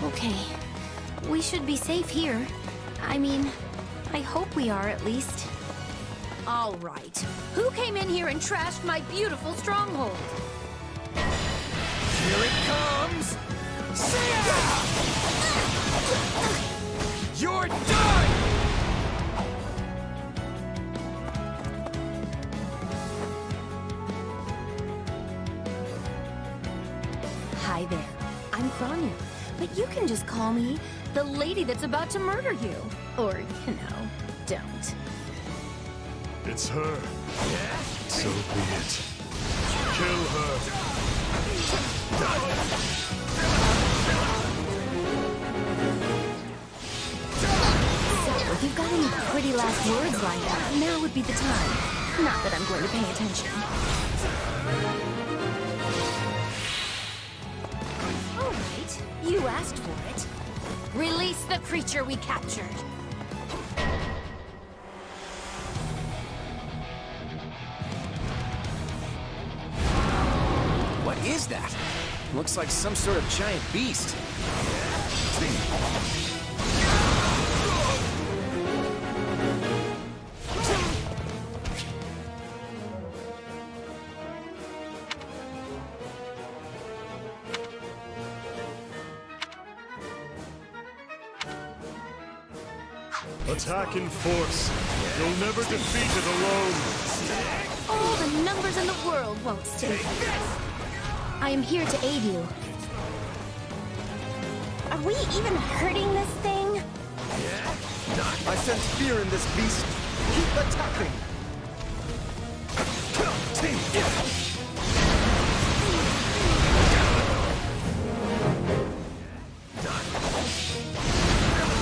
Okay. We should be safe here. I mean, I hope we are at least. All right. Who came in here and trashed my beautiful stronghold? Here it comes! See ya! You're done! Hi there. I'm Grania, but you can just call me the lady that's about to murder you. Or, don't. It's her. So be it. Kill her. So, if you've got any pretty last words lined up, now would be the time. Not that I'm going to pay attention. All right, you asked for it. Release the creature we captured. What is that? Looks like some sort of giant beast. Attack in force. You'll never defeat it alone. All the numbers in the world won't save you. I am here to aid you. Are we even hurting this thing? I sense fear in this beast. Keep attacking.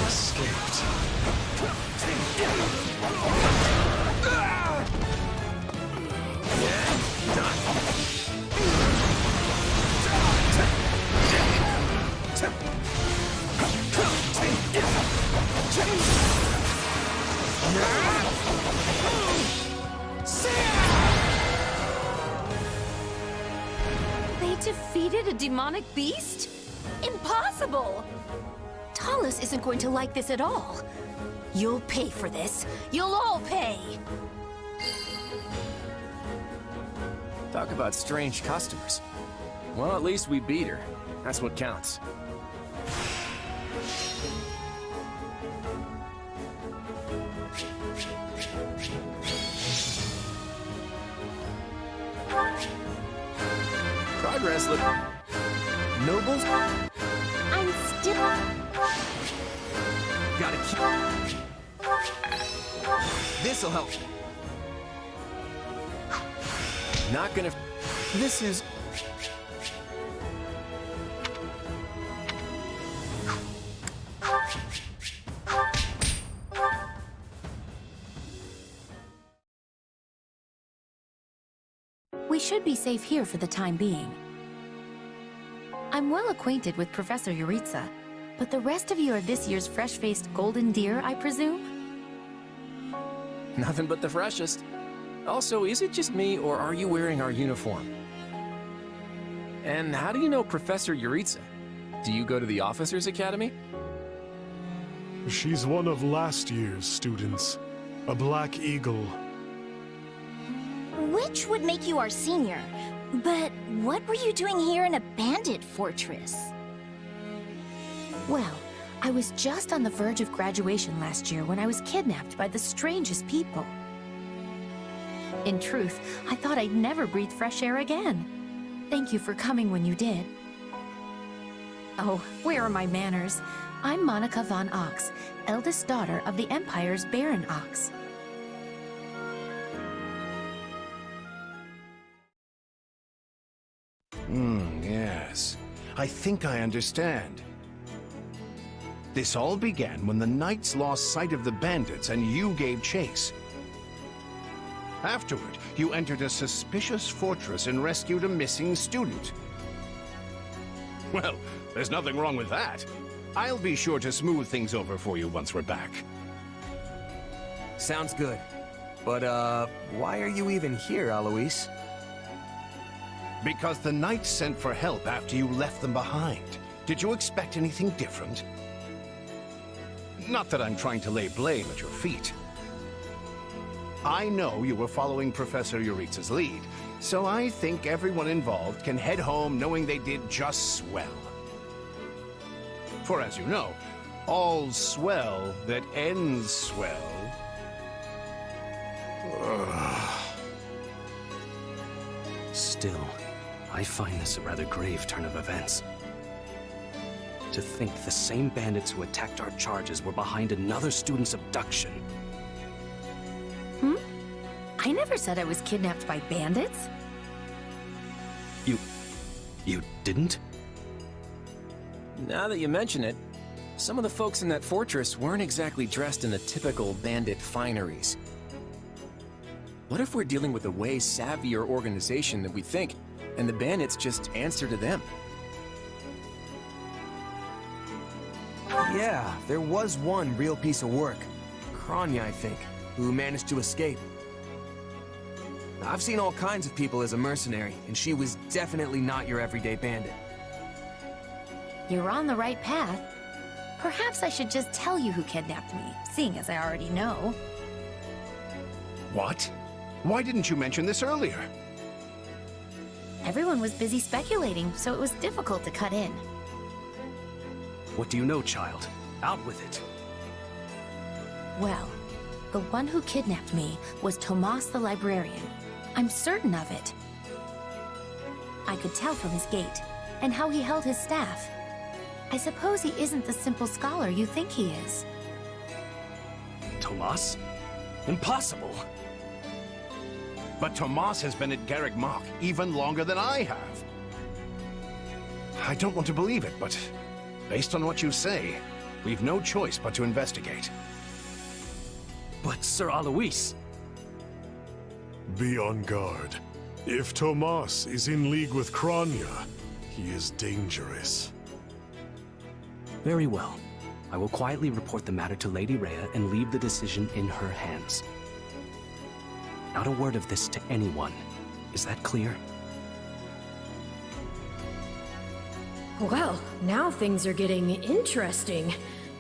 Escaped. They defeated a demonic beast? Impossible! Talus isn't going to like this at all. You'll pay for this. You'll all pay! Talk about strange customers. Well, at least we beat her. That's what counts. Progress, look. Nobles? I'm still... Gotta keep... This'll help. Not gonna... This is... We should be safe here for the time being. I'm well acquainted with Professor Yuritsa, but the rest of you are this year's fresh-faced golden deer, I presume? Nothing but the freshest. Also, is it just me, or are you wearing our uniform? And how do you know Professor Yuritsa? Do you go to the Officers Academy? She's one of last year's students. A Black Eagle. Which would make you our senior. But what were you doing here in a bandit fortress? Well, I was just on the verge of graduation last year when I was kidnapped by the strangest people. In truth, I thought I'd never breathe fresh air again. Thank you for coming when you did. Oh, where are my manners? I'm Monica von Ox, eldest daughter of the Empire's Baron Ox. Yes. I think I understand. This all began when the knights lost sight of the bandits and you gave chase. Afterward, you entered a suspicious fortress and rescued a missing student. Well, there's nothing wrong with that. I'll be sure to smooth things over for you once we're back. Sounds good. But, why are you even here, Alois? Because the knights sent for help after you left them behind. Did you expect anything different? Not that I'm trying to lay blame at your feet. I know you were following Professor Yuritsa's lead, so I think everyone involved can head home knowing they did just swell. For as you know, all's swell that ends swell. Still, I find this a rather grave turn of events. To think the same bandits who attacked our charges were behind another student's abduction. I never said I was kidnapped by bandits. You didn't? Now that you mention it, some of the folks in that fortress weren't exactly dressed in the typical bandit fineries. What if we're dealing with a way savvier organization than we think, and the bandits just answer to them? Yeah, there was one real piece of work. Kranya, I think, who managed to escape. I've seen all kinds of people as a mercenary, and she was definitely not your everyday bandit. You're on the right path. Perhaps I should just tell you who kidnapped me, seeing as I already know. What? Why didn't you mention this earlier? Everyone was busy speculating, so it was difficult to cut in. What do you know, child? Out with it. Well, the one who kidnapped me was Tomas the librarian. I'm certain of it. I could tell from his gait, and how he held his staff. I suppose he isn't the simple scholar you think he is. Tomas? Impossible! But Tomas has been at Garrick Mach even longer than I have. I don't want to believe it, but based on what you say, we've no choice but to investigate. But Sir Alois... Be on guard. If Tomas is in league with Kranya, he is dangerous. Very well. I will quietly report the matter to Lady Rhea and leave the decision in her hands. Not a word of this to anyone. Is that clear? Well, now things are getting interesting.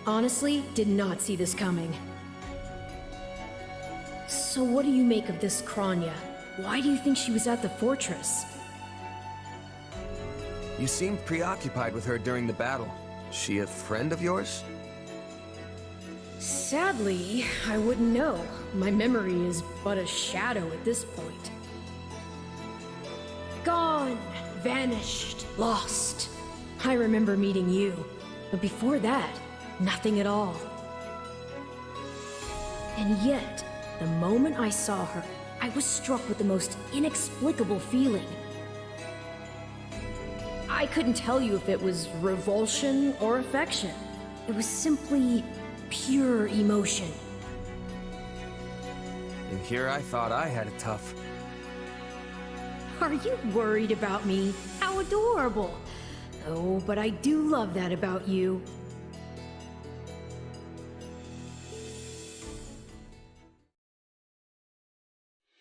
Honestly, did not see this coming. So what do you make of this Kranya? Why do you think she was at the fortress? You seemed preoccupied with her during the battle. She a friend of yours? Sadly, I wouldn't know. My memory is but a shadow at this point. Gone, vanished, lost. I remember meeting you, but before that, nothing at all. And yet, the moment I saw her, I was struck with the most inexplicable feeling. I couldn't tell you if it was revulsion or affection. It was simply pure emotion. And here I thought I had it tough. Are you worried about me? How adorable! Oh, but I do love that about you.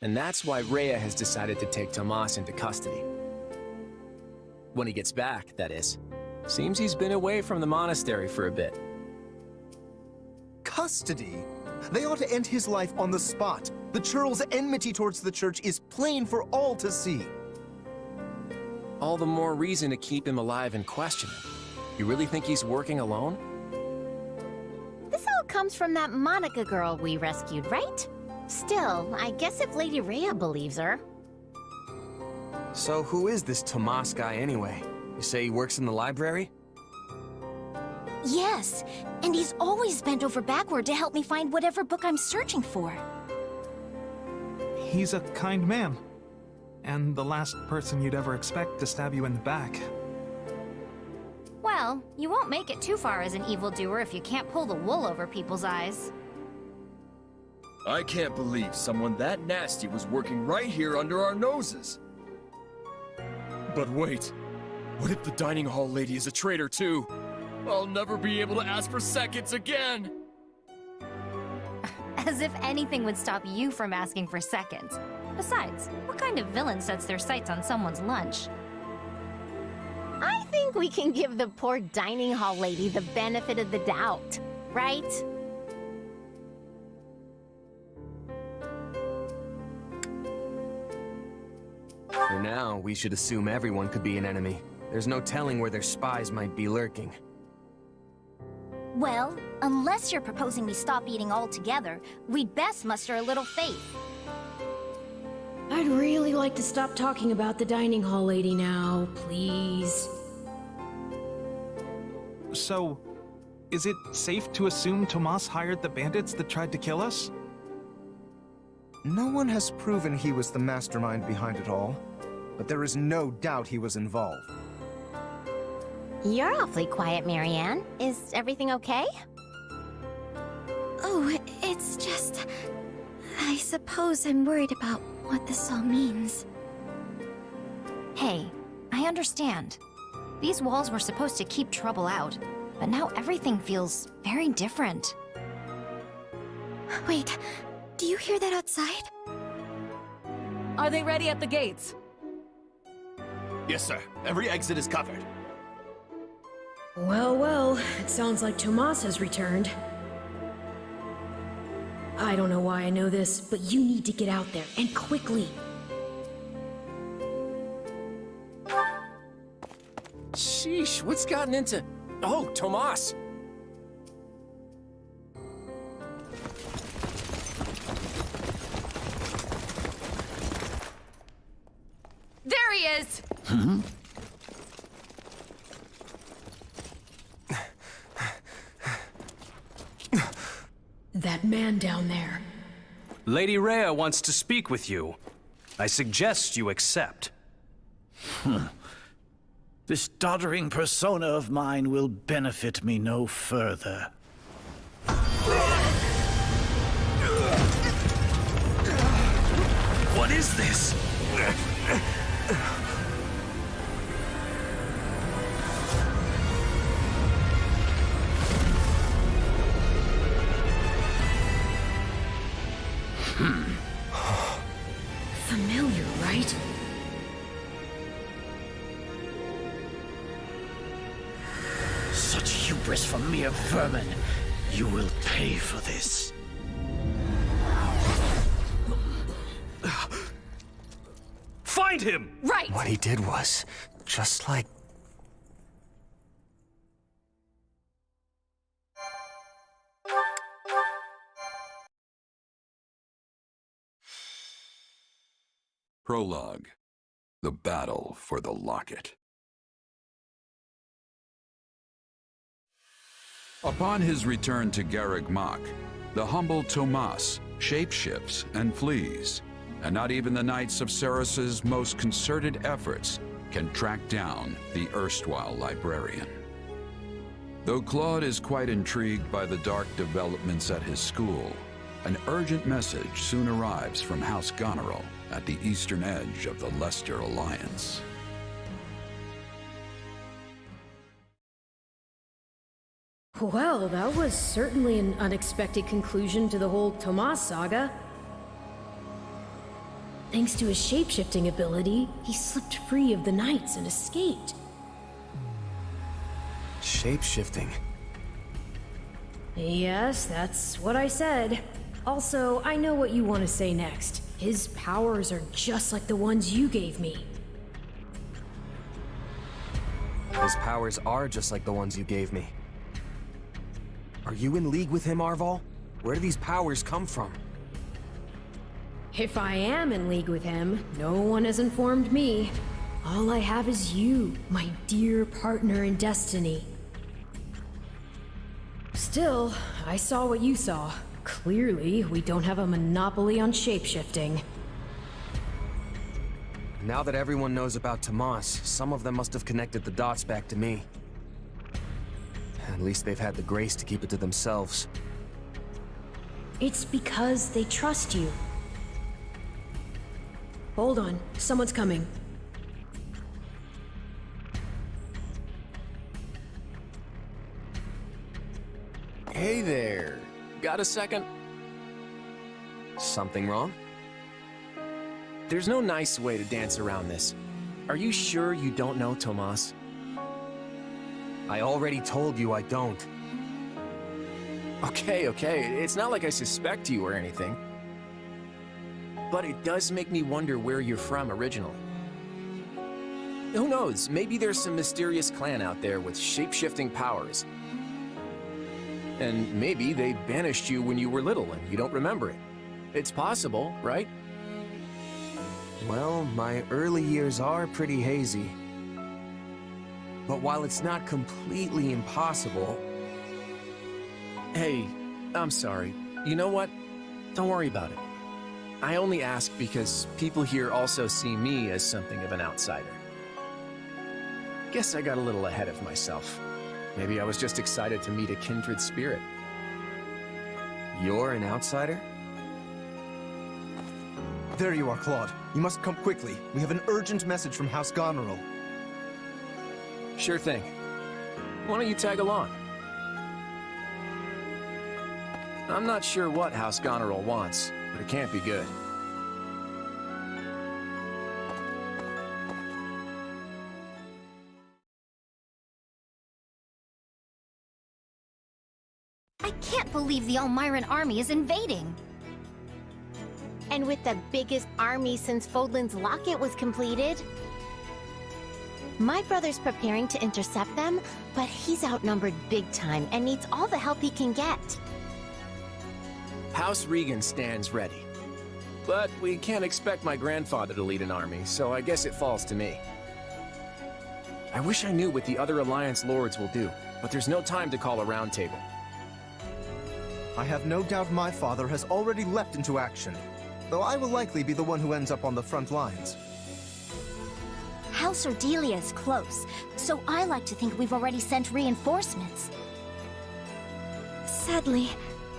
And that's why Rhea has decided to take Tomas into custody. When he gets back, that is. Seems he's been away from the monastery for a bit. Custody? They ought to end his life on the spot. The churl's enmity towards the church is plain for all to see. All the more reason to keep him alive and question him. You really think he's working alone? This all comes from that Monica girl we rescued, right? Still, I guess if Lady Rhea believes her. So who is this Tomas guy anyway? You say he works in the library? Yes, and he's always bent over backward to help me find whatever book I'm searching for. He's a kind man. And the last person you'd ever expect to stab you in the back. Well, you won't make it too far as an evildoer if you can't pull the wool over people's eyes. I can't believe someone that nasty was working right here under our noses. But wait, what if the dining hall lady is a traitor too? I'll never be able to ask for seconds again! As if anything would stop you from asking for seconds. Besides, what kind of villain sets their sights on someone's lunch? I think we can give the poor dining hall lady the benefit of the doubt, right? For now, we should assume everyone could be an enemy. There's no telling where their spies might be lurking. Well, unless you're proposing we stop eating altogether, we'd best muster a little faith. I'd really like to stop talking about the dining hall lady now, please. So, is it safe to assume Tomas hired the bandits that tried to kill us? No one has proven he was the mastermind behind it all, but there is no doubt he was involved. You're awfully quiet, Marianne. Is everything okay? Oh, it's just... I suppose I'm worried about what this all means. Hey, I understand. These walls were supposed to keep trouble out, but now everything feels very different. Wait, do you hear that outside? Are they ready at the gates? Yes, sir. Every exit is covered. Well, well, it sounds like Tomas has returned. I don't know why I know this, but you need to get out there, and quickly. Sheesh, what's gotten into... Oh, Tomas! There he is! That man down there. Lady Rhea wants to speak with you. I suggest you accept. This doddering persona of mine will benefit me no further. What is this? Familiar, right? Such hubris from mere vermin. You will pay for this. Find him! Right! What he did was just like... Prologue. The Battle for the Locket. Upon his return to Garreg Mach, the humble Tomas shapeshifts and flees, and not even the Knights of Ceros's most concerted efforts can track down the erstwhile librarian. Though Claude is quite intrigued by the dark developments at his school, an urgent message soon arrives from House Goneril at the eastern edge of the Leicester Alliance. Well, that was certainly an unexpected conclusion to the whole Tomas saga. Thanks to his shapeshifting ability, he slipped free of the Knights and escaped. Shape-shifting? Yes, that's what I said. Also, I know what you want to say next. His powers are just like the ones you gave me. His powers are just like the ones you gave me. Are you in league with him, Arval? Where do these powers come from? If I am in league with him, no one has informed me. All I have is you, my dear partner in destiny. Still, I saw what you saw. Clearly, we don't have a monopoly on shapeshifting. Now that everyone knows about Tomas, some of them must have connected the dots back to me. At least they've had the grace to keep it to themselves. It's because they trust you. Hold on, someone's coming. Hey there. Got a second? Something wrong? There's no nice way to dance around this. Are you sure you don't know Tomas? I already told you I don't. Okay. It's not like I suspect you or anything. But it does make me wonder where you're from originally. Who knows? Maybe there's some mysterious clan out there with shape-shifting powers. And maybe they banished you when you were little and you don't remember it. It's possible, right? Well, my early years are pretty hazy. But while it's not completely impossible... Hey, I'm sorry. You know what? Don't worry about it. I only ask because people here also see me as something of an outsider. Guess I got a little ahead of myself. Maybe I was just excited to meet a kindred spirit. You're an outsider? There you are, Claude. You must come quickly. We have an urgent message from House Goneril. Sure thing. Why don't you tag along? I'm not sure what House Goneril wants, but it can't be good. I can't believe the Almiran army is invading. And with the biggest army since Fodlan's locket was completed. My brother's preparing to intercept them, but he's outnumbered big time and needs all the help he can get. House Regan stands ready. But we can't expect my grandfather to lead an army, so I guess it falls to me. I wish I knew what the other Alliance lords will do, but there's no time to call a roundtable. I have no doubt my father has already leapt into action, though I will likely be the one who ends up on the front lines. House Ordelia is close, so I like to think we've already sent reinforcements. Sadly,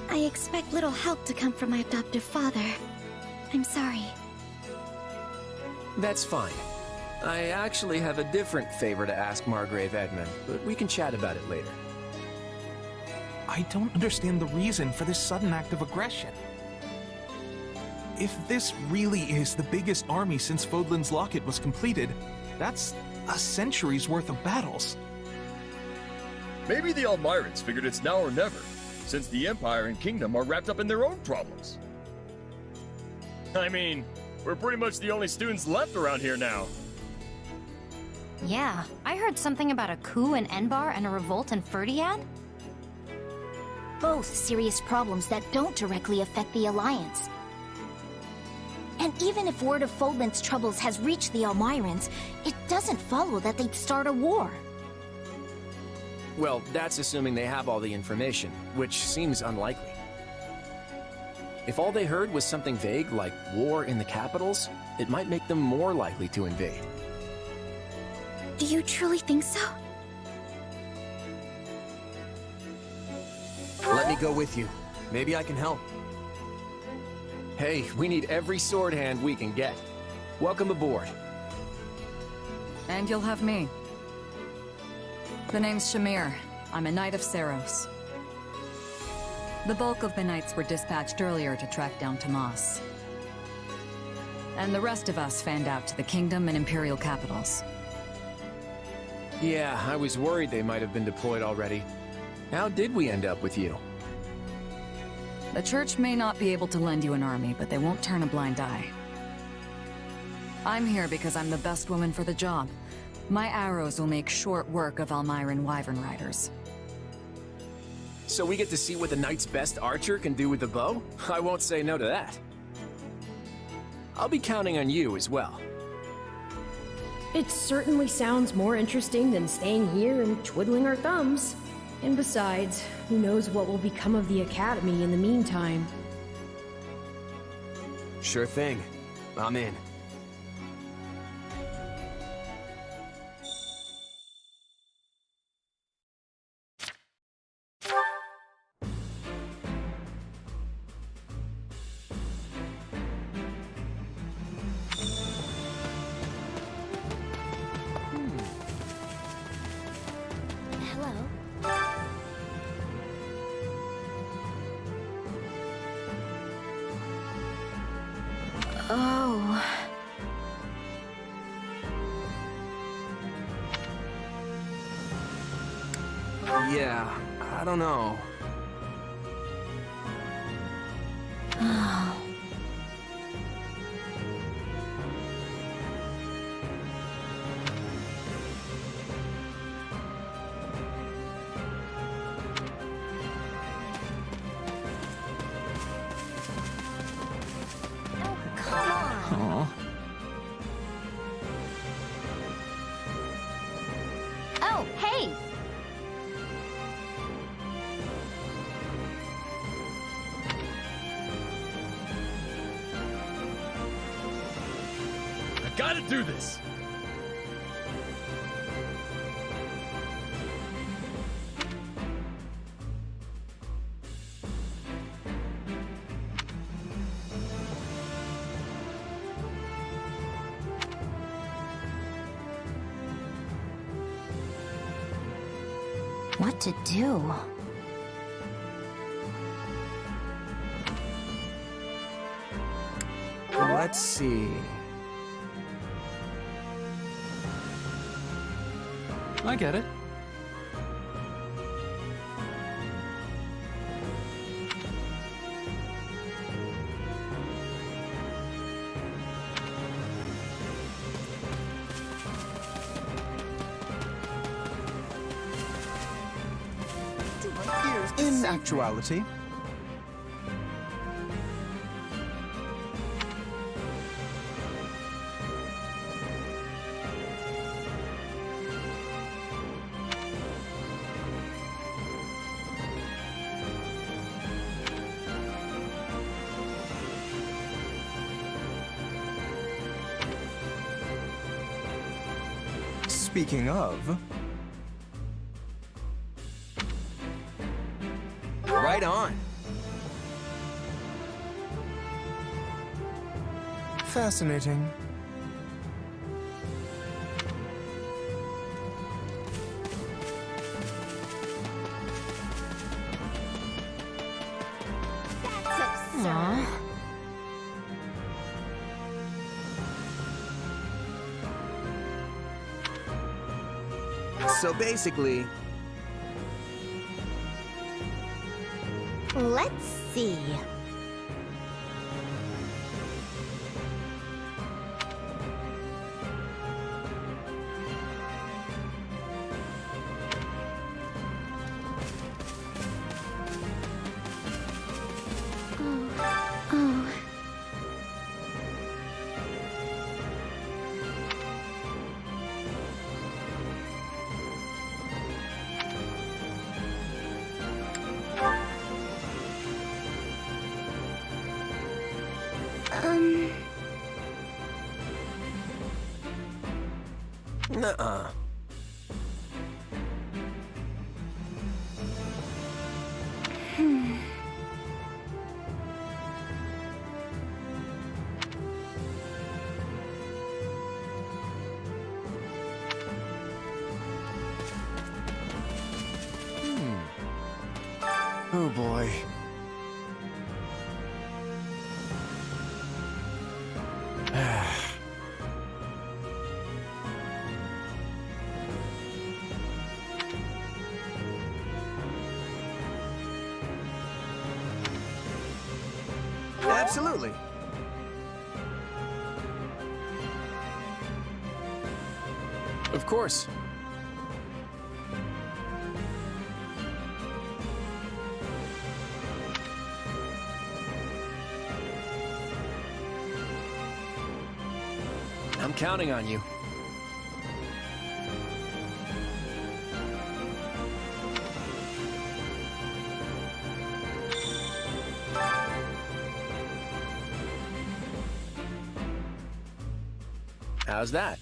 I expect little help to come from my adoptive father. I'm sorry. That's fine. I actually have a different favor to ask Margrave Edmund, but we can chat about it later. I don't understand the reason for this sudden act of aggression. If this really is the biggest army since Fodlan's locket was completed, that's a century's worth of battles. Maybe the Almirans figured it's now or never, since the Empire and Kingdom are wrapped up in their own problems. I mean, we're pretty much the only students left around here now. Yeah, I heard something about a coup in Enbar and a revolt in Ferdiad. Both serious problems that don't directly affect the Alliance. And even if word of Fodlan's troubles has reached the Almirans, it doesn't follow that they'd start a war. Well, that's assuming they have all the information, which seems unlikely. If all they heard was something vague like war in the capitals, it might make them more likely to invade. Do you truly think so? Let me go with you. Maybe I can help. Hey, we need every sword hand we can get. Welcome aboard. And you'll have me. The name's Shamir. I'm a Knight of Saros. The bulk of the Knights were dispatched earlier to track down Tomas. And the rest of us fanned out to the Kingdom and Imperial capitals. Yeah, I was worried they might have been deployed already. How did we end up with you? The Church may not be able to lend you an army, but they won't turn a blind eye. I'm here because I'm the best woman for the job. My arrows will make short work of Almiran Wyvern Riders. So we get to see what the Knight's best archer can do with the bow? I won't say no to that. I'll be counting on you as well. It certainly sounds more interesting than staying here and twiddling our thumbs. And besides, who knows what will become of the Academy in the meantime. Sure thing. I'm in. Hello? Oh. Yeah, I don't know. Come on. Oh, hey! I gotta do this! What to do? Let's see. I get it. In actuality, speaking of, Right on. fascinating. That's absurd. So basically, Let's see. Oh. nuh-uh. Oh boy. Absolutely. Of course. counting on you. How's that?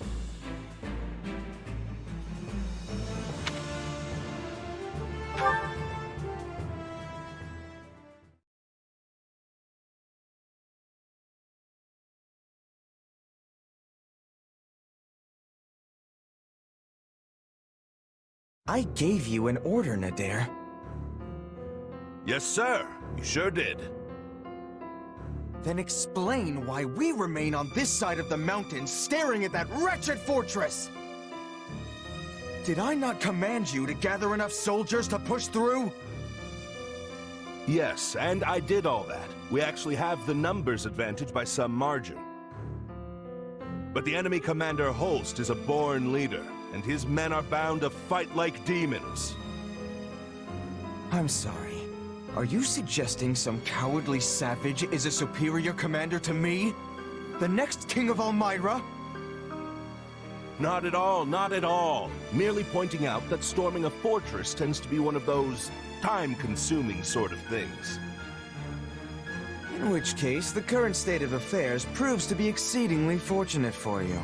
I gave you an order, Nadir. Yes, sir. You sure did. Then explain why we remain on this side of the mountain staring at that wretched fortress! Did I not command you to gather enough soldiers to push through? Yes, and I did all that. We actually have the numbers advantage by some margin. But the enemy commander Holst is a born leader, and his men are bound to fight like demons. I'm sorry. Are you suggesting some cowardly savage is a superior commander to me? The next king of Elmyra? Not at all, not at all. Merely pointing out that storming a fortress tends to be one of those time-consuming sort of things. In which case, the current state of affairs proves to be exceedingly fortunate for you.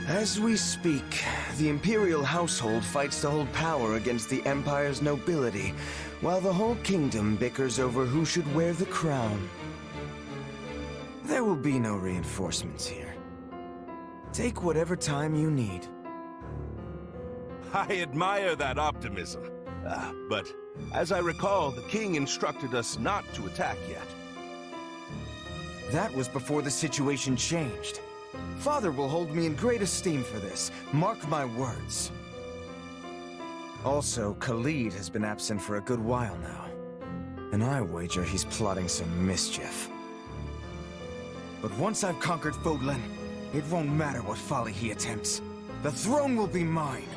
As we speak, the Imperial household fights to hold power against the Empire's nobility, while the whole kingdom bickers over who should wear the crown. There will be no reinforcements here. Take whatever time you need. I admire that optimism. But as I recall, the king instructed us not to attack yet. That was before the situation changed. Father will hold me in great esteem for this. Mark my words. Also, Khalid has been absent for a good while now. And I wager he's plotting some mischief. But once I've conquered Fodlan, it won't matter what folly he attempts. The throne will be mine.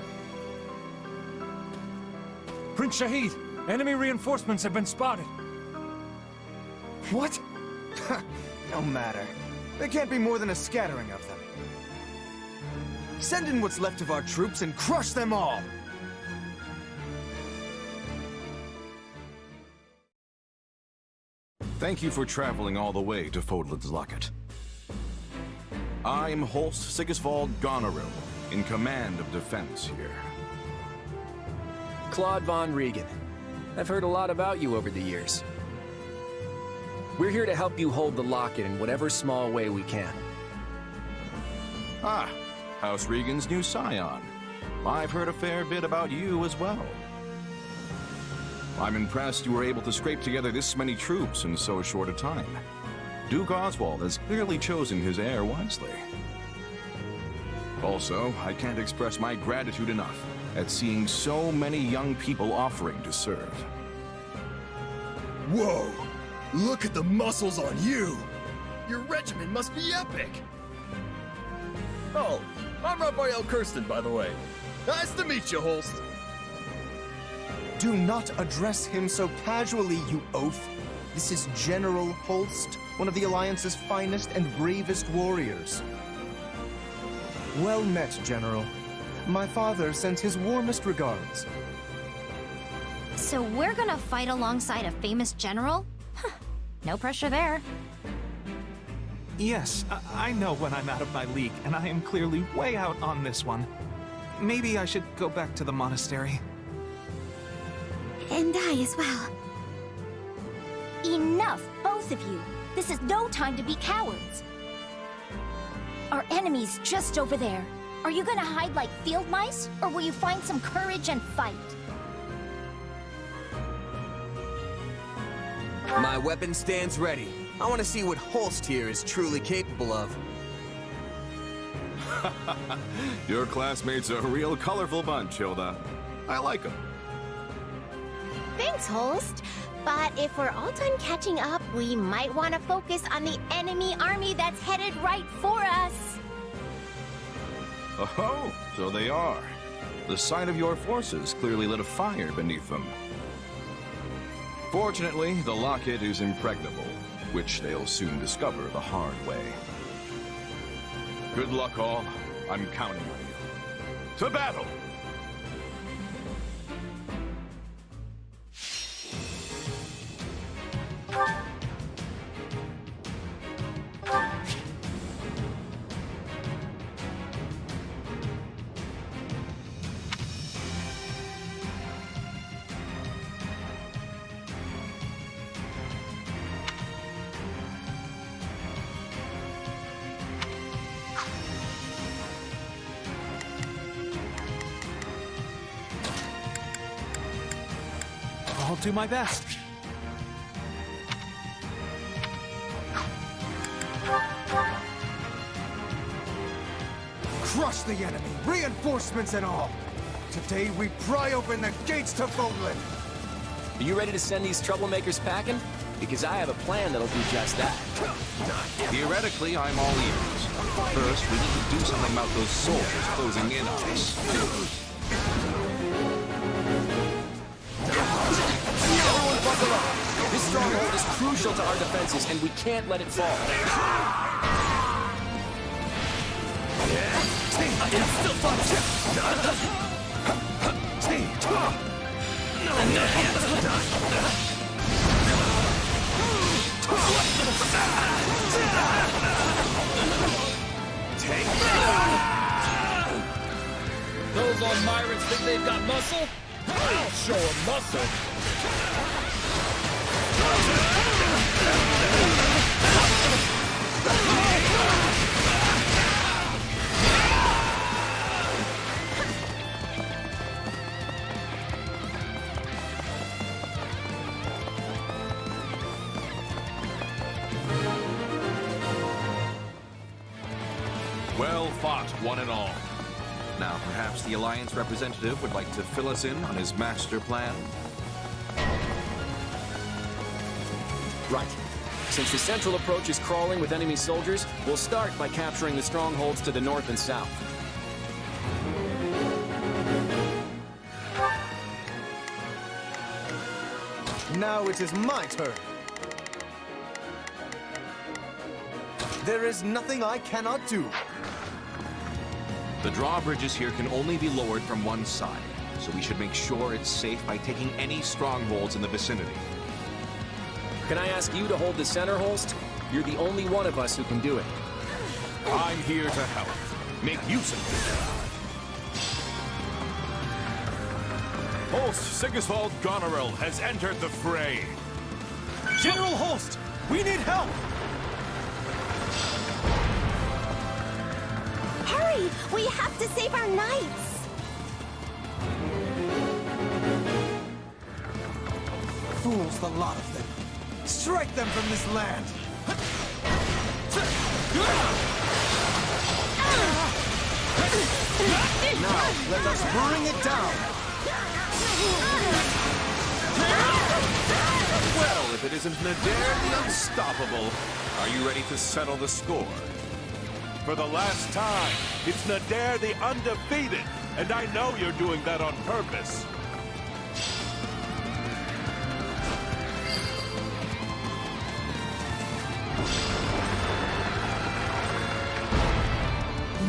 Prince Shahid, enemy reinforcements have been spotted. What? No matter. There can't be more than a scattering of them. Send in what's left of our troops and crush them all! Thank you for traveling all the way to Fodlan's Locket. I'm Holst Sigisvald Goneril, in command of defense here. Claude von Regan. I've heard a lot about you over the years. We're here to help you hold the locket in whatever small way we can. Ah, House Regan's new scion. I've heard a fair bit about you as well. I'm impressed you were able to scrape together this many troops in so short a time. Duke Oswald has clearly chosen his heir wisely. Also, I can't express my gratitude enough at seeing so many young people offering to serve. Whoa! Look at the muscles on you! Your regiment must be epic! Oh, I'm Raphael Kirsten, by the way. Nice to meet you, Holst. Do not address him so casually, you oaf. This is General Holst, one of the Alliance's finest and bravest warriors. Well met, General. My father sends his warmest regards. So we're gonna fight alongside a famous general? Huh. No pressure there. Yes, I know when I'm out of my league, and I am clearly way out on this one. Maybe I should go back to the monastery. And I as well. Enough, both of you. This is no time to be cowards. Our enemy's just over there. Are you gonna hide like field mice, or will you find some courage and fight? My weapon stands ready. I want to see what Holst here is truly capable of. Your classmates are a real colorful bunch, Hilda. I like them. Thanks, Holst. But if we're all done catching up, we might want to focus on the enemy army that's headed right for us. Oh, so they are. The sight of your forces clearly lit a fire beneath them. Fortunately, the locket is impregnable, which they'll soon discover the hard way. Good luck, all. I'm counting on you. To battle! I'll do my best. Crush the enemy, reinforcements and all. Today we pry open the gates to Fodlan. Are you ready to send these troublemakers packing? Because I have a plan that'll do just that. Theoretically, I'm all ears. First, we need to do something about those soldiers closing in on us. Everyone buckle up. This stronghold is crucial to our defenses, and we can't let it fall. I can still fight. Those on Myrans think they've got muscle? I'll show them muscle. Well fought, one and all. Now, perhaps the Alliance representative would like to fill us in on his master plan? Right. Since the central approach is crawling with enemy soldiers, we'll start by capturing the strongholds to the north and south. Now it is my turn. There is nothing I cannot do. The drawbridges here can only be lowered from one side, so we should make sure it's safe by taking any strongholds in the vicinity. Can I ask you to hold the center, Holst? You're the only one of us who can do it. I'm here to help. Make use of it. Holst Sigisvald Goneril has entered the fray. General Holst, we need help! Hurry! We have to save our knights! Fools, the lot of them. Strike them from this land! Now, let us bring it down! Well, if it isn't Nadir the Unstoppable, are you ready to settle the score? For the last time, it's Nadir the Undefeated, and I know you're doing that on purpose.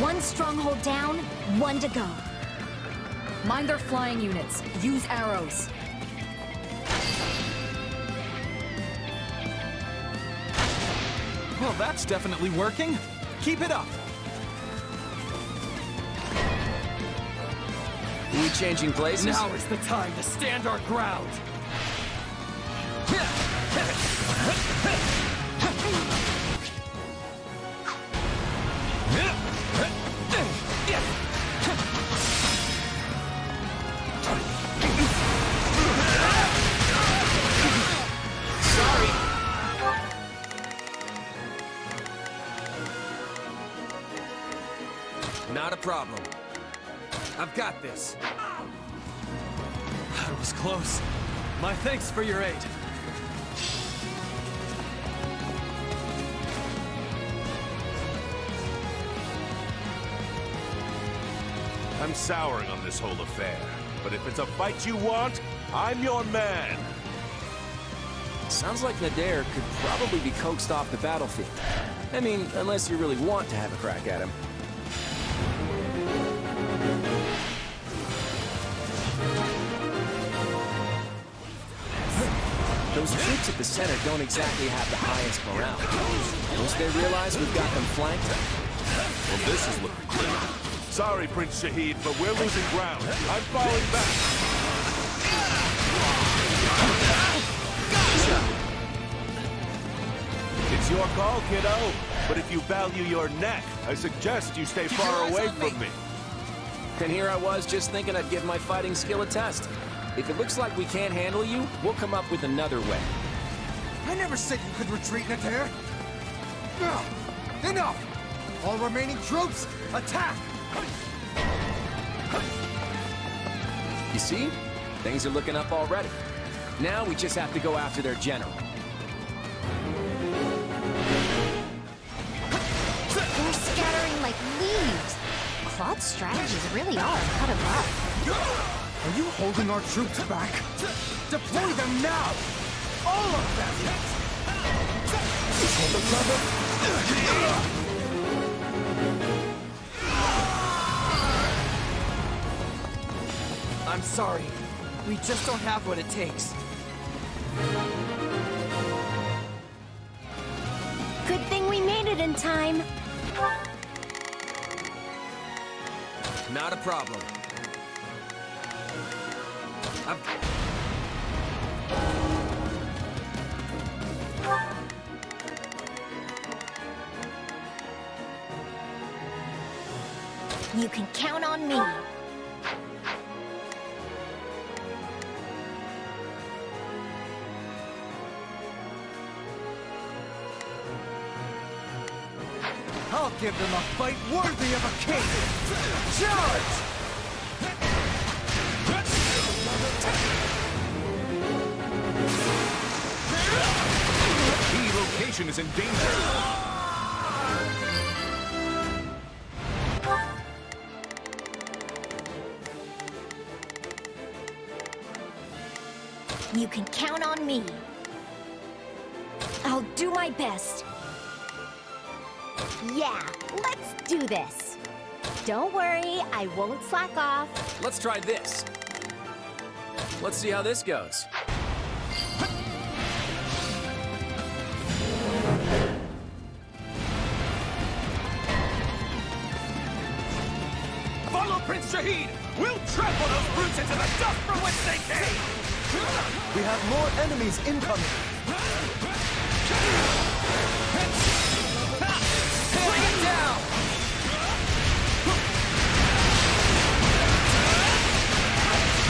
One stronghold down, one to go. Mind their flying units. Use arrows. Well, that's definitely working. Keep it up. Are we changing places? Now is the time to stand our ground. Not a problem. I've got this. That was close. My thanks for your aid. I'm souring on this whole affair, but if it's a fight you want, I'm your man. Sounds like Nadir could probably be coaxed off the battlefield. I mean, unless you really want to have a crack at him. troops at the center don't exactly have the highest morale. Once they realize we've got them flanked, Well, this is looking clear. Sorry, Prince Shahid, but we're losing ground. I'm falling back. It's your call, kiddo. But if you value your neck, I suggest you stay far away from me. and here I was just thinking I'd give my fighting skill a test. If it looks like we can't handle you, we'll come up with another way. I never said you could retreat, Nadir! No! Enough! All remaining troops, attack! You see? Things are looking up already. Now we just have to go after their general. They're scattering like leaves. Claude's strategies really are cut above. Are you holding our troops back? Deploy them now! All of them! For the love of... I'm sorry. We just don't have what it takes. Good thing we made it in time. Not a problem. You can count on me. I'll give them a fight worthy of a king! Charge! Key location is in danger. You can count on me. I'll do my best. Yeah, let's do this. Don't worry, I won't slack off. Let's try this. Let's see how this goes. Follow Prince Shahid! We'll trample those brutes into the dust from whence they came! We have more enemies incoming! Bring it down!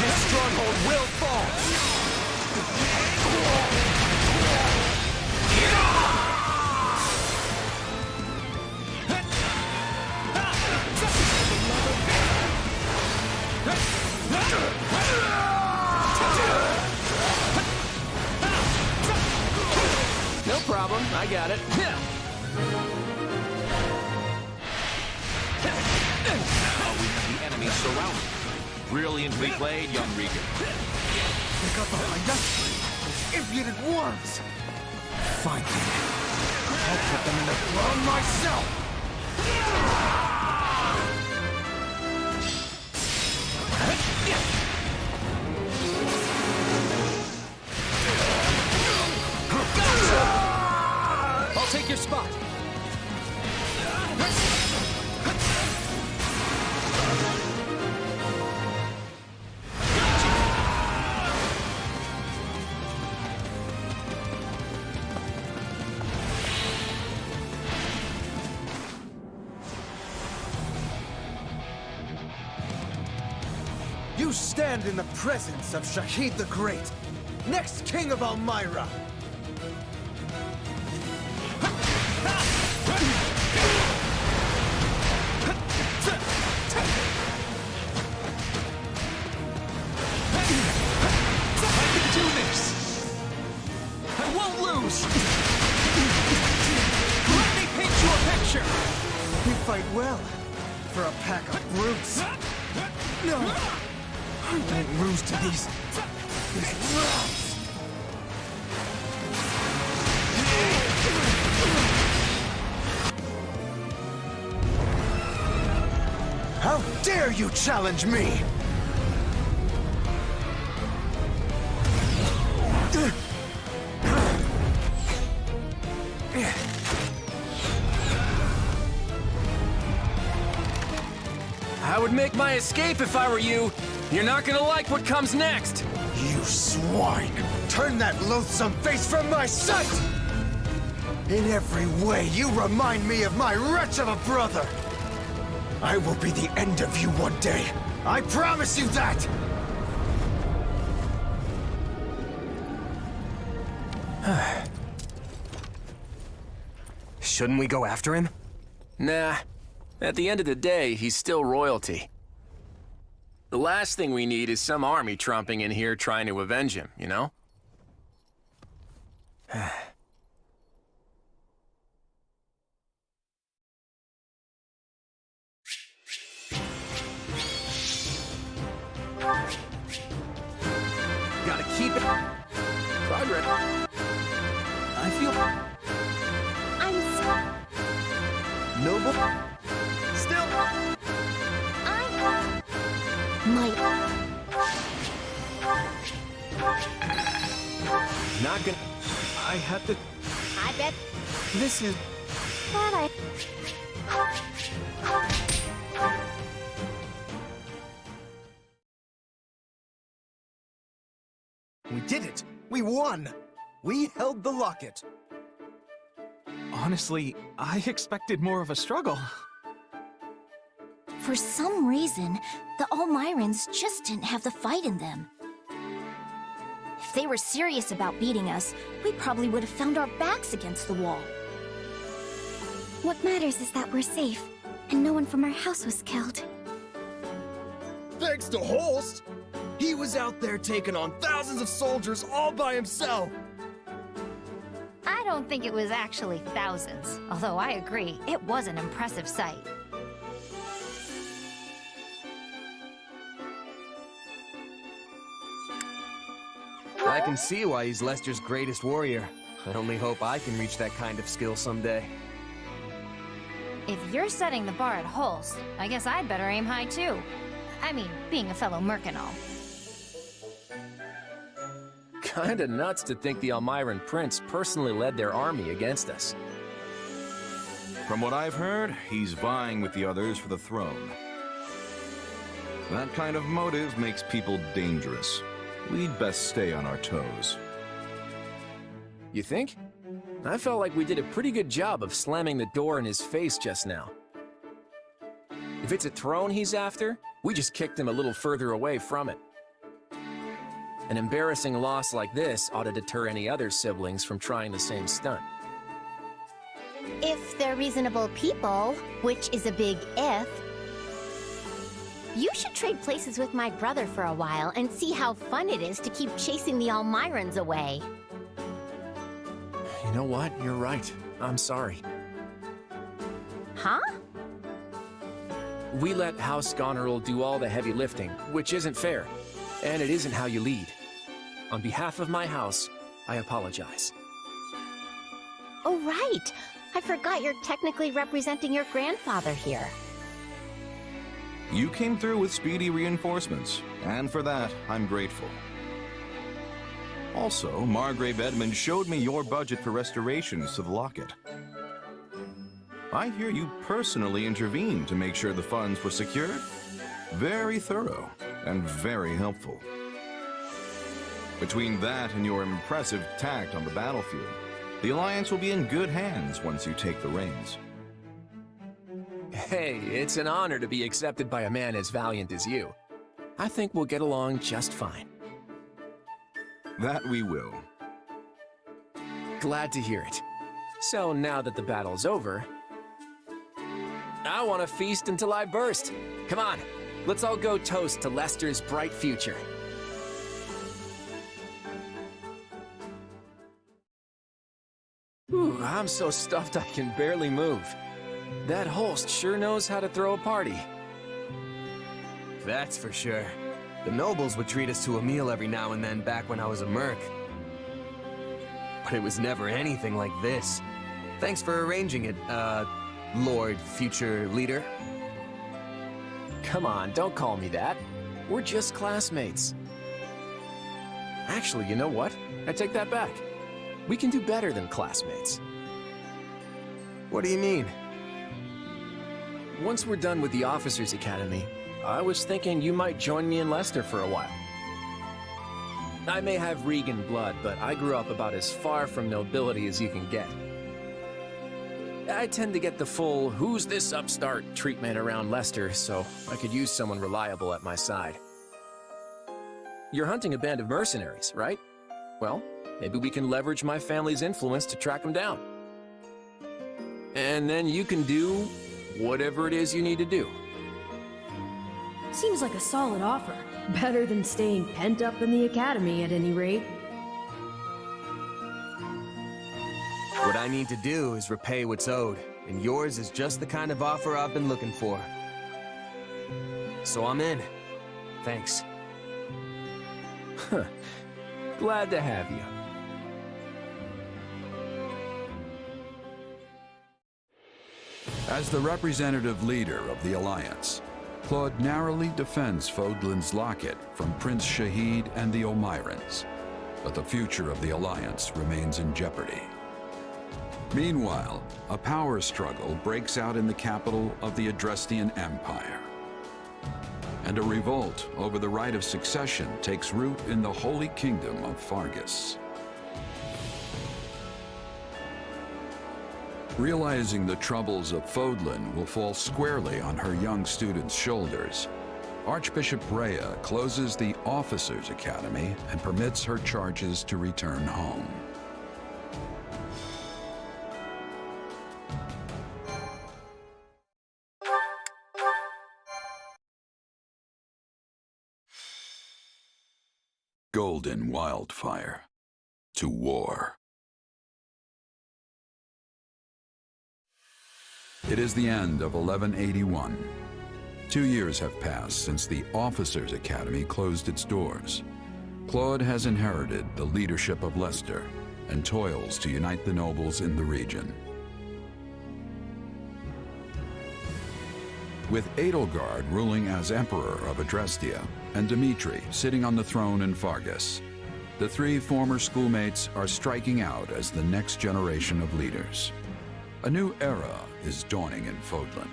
This stronghold will fall! No problem, I got it. Now we have the enemy surrounded. Brilliantly played, young Regan. They got behind us! Those impudent worms! Fine then. I'll put them in the ground myself! I'll take your spot. You stand in the presence of Shahid the Great, next king of Elmyra. You fight well, for a pack of brutes. No, I won't lose to these rats. How dare you challenge me? I would make my escape if I were you. You're not gonna like what comes next. You swine! Turn that loathsome face from my sight! In every way, you remind me of my wretch of a brother! I will be the end of you one day. I promise you that! Shouldn't we go after him? Nah. At the end of the day, he's still royalty. The last thing we need is some army tromping in here trying to avenge him, you know? Gotta keep it. Progress. I feel. Noble. Still. Not gonna. I had to. I bet. This is. Glad We did it! We won! We held the locket. Honestly, I expected more of a struggle. For some reason, the Almirans just didn't have the fight in them. If they were serious about beating us, we probably would have found our backs against the wall. What matters is that we're safe, and no one from our house was killed. Thanks to Holst! He was out there taking on thousands of soldiers all by himself! I don't think it was actually thousands, although I agree, it was an impressive sight. I can see why he's Lester's greatest warrior. I only hope I can reach that kind of skill someday. If you're setting the bar at Holst, I guess I'd better aim high too. I mean, being a fellow merc and all. Kinda nuts to think the Almiran Prince personally led their army against us. From what I've heard, he's vying with the others for the throne. That kind of motive makes people dangerous. We'd best stay on our toes. You think? I felt like we did a pretty good job of slamming the door in his face just now. If it's a throne he's after, we just kicked him a little further away from it. An embarrassing loss like this ought to deter any other siblings from trying the same stunt. If they're reasonable people, which is a big if, you should trade places with my brother for a while and see how fun it is to keep chasing the Almirans away. You know what? You're right. I'm sorry. Huh? We let House Goneril do all the heavy lifting, which isn't fair. And it isn't how you lead. On behalf of my house, I apologize. Oh, right. I forgot you're technically representing your grandfather here. You came through with speedy reinforcements, and for that, I'm grateful. Also, Margrave Edmund showed me your budget for restorations to the locket. I hear you personally intervened to make sure the funds were secured. Very thorough and very helpful. Between that and your impressive tact on the battlefield, the Alliance will be in good hands once you take the reins. Hey, it's an honor to be accepted by a man as valiant as you. I think we'll get along just fine. That we will. Glad to hear it. So now that the battle's over, I want to feast until I burst. Come on, let's all go toast to Lester's bright future. Ooh, I'm so stuffed I can barely move. That Holst sure knows how to throw a party. That's for sure. The nobles would treat us to a meal every now and then back when I was a merc. But it was never anything like this. Thanks for arranging it, Lord Future Leader. Come on, don't call me that. We're just classmates. Actually, you know what? I take that back. We can do better than classmates. What do you mean? Once we're done with the Officers' Academy, I was thinking you might join me in Leicester for a while. I may have Regan blood, but I grew up about as far from nobility as you can get. I tend to get the full "who's this upstart" treatment around Leicester, so I could use someone reliable at my side. You're hunting a band of mercenaries, right? Well, maybe we can leverage my family's influence to track them down. And then you can do whatever it is you need to do. Seems like a solid offer. Better than staying pent up in the academy, at any rate. What I need to do is repay what's owed, and yours is just the kind of offer I've been looking for. So I'm in. Thanks. Glad to have you. As the representative leader of the Alliance, Claude narrowly defends Fodlan's locket from Prince Shahid and the Omirans, but the future of the Alliance remains in jeopardy. Meanwhile, a power struggle breaks out in the capital of the Adrestian Empire, and a revolt over the right of succession takes root in the Holy Kingdom of Fargus. Realizing the troubles of Fodlan will fall squarely on her young students' shoulders, Archbishop Rhea closes the Officers' Academy and permits her charges to return home. Golden Wildfire. To war. It is the end of 1181. 2 years have passed since the Officers' Academy closed its doors. Claude has inherited the leadership of Leicester and toils to unite the nobles in the region. With Edelgard ruling as Emperor of Adrestia and Dimitri sitting on the throne in Fargus, the three former schoolmates are striking out as the next generation of leaders. A new era is dawning in Fodlan,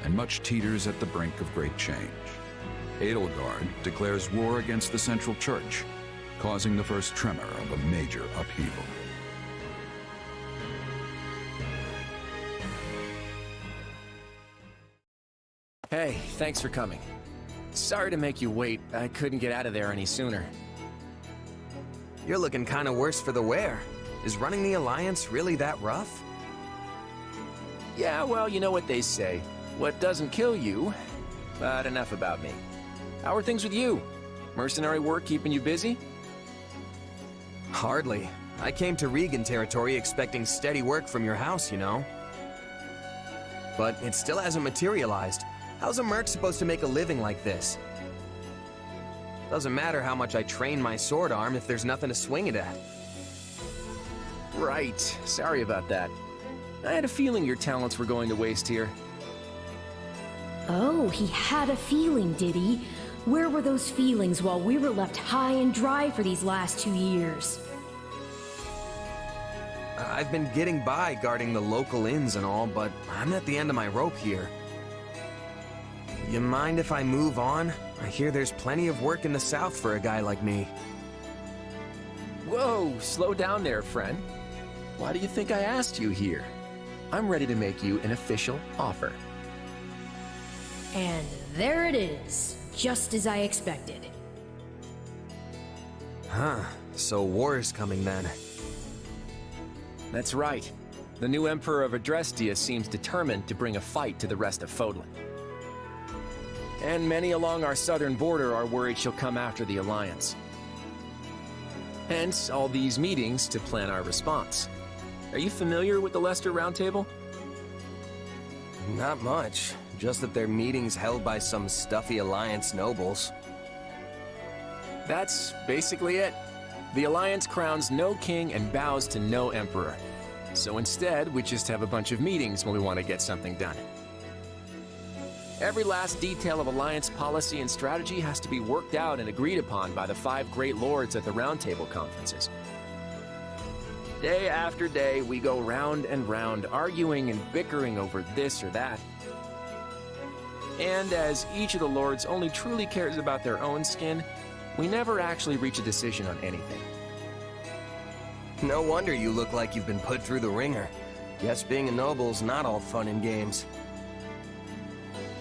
and much teeters at the brink of great change. Edelgard declares war against the Central Church, causing the first tremor of a major upheaval. Hey, thanks for coming. Sorry to make you wait. I couldn't get out of there any sooner. You're looking kind of worse for the wear. Is running the Alliance really that rough? Yeah, well, you know what they say. What doesn't kill you, but enough about me. How are things with you? Mercenary work keeping you busy? Hardly. I came to Regan territory expecting steady work from your house, you know. But it still hasn't materialized. How's a merc supposed to make a living like this? Doesn't matter how much I train my sword arm if there's nothing to swing it at. Right. Sorry about that. I had a feeling your talents were going to waste here. Oh, he had a feeling, did he? Where were those feelings while we were left high and dry for these last 2 years? I've been getting by guarding the local inns and all, but I'm at the end of my rope here. You mind if I move on? I hear there's plenty of work in the south for a guy like me. Whoa, slow down there, friend. Why do you think I asked you here? I'm ready to make you an official offer. And there it is, just as I expected. Huh, so war's coming then. That's right. The new Emperor of Adrestia seems determined to bring a fight to the rest of Fodlan. And many along our southern border are worried she'll come after the Alliance. Hence, all these meetings to plan our response. Are you familiar with the Leicester Round Table? Not much. Just that they're meetings held by some stuffy Alliance nobles. That's basically it. The Alliance crowns no king and bows to no emperor. So instead, we just have a bunch of meetings when we want to get something done. Every last detail of Alliance policy and strategy has to be worked out and agreed upon by the 5 great lords at the Round Table conferences. Day after day, we go round and round, arguing and bickering over this or that. And as each of the lords only truly cares about their own skin, we never actually reach a decision on anything. No wonder you look like you've been put through the ringer. Guess being a noble's not all fun and games.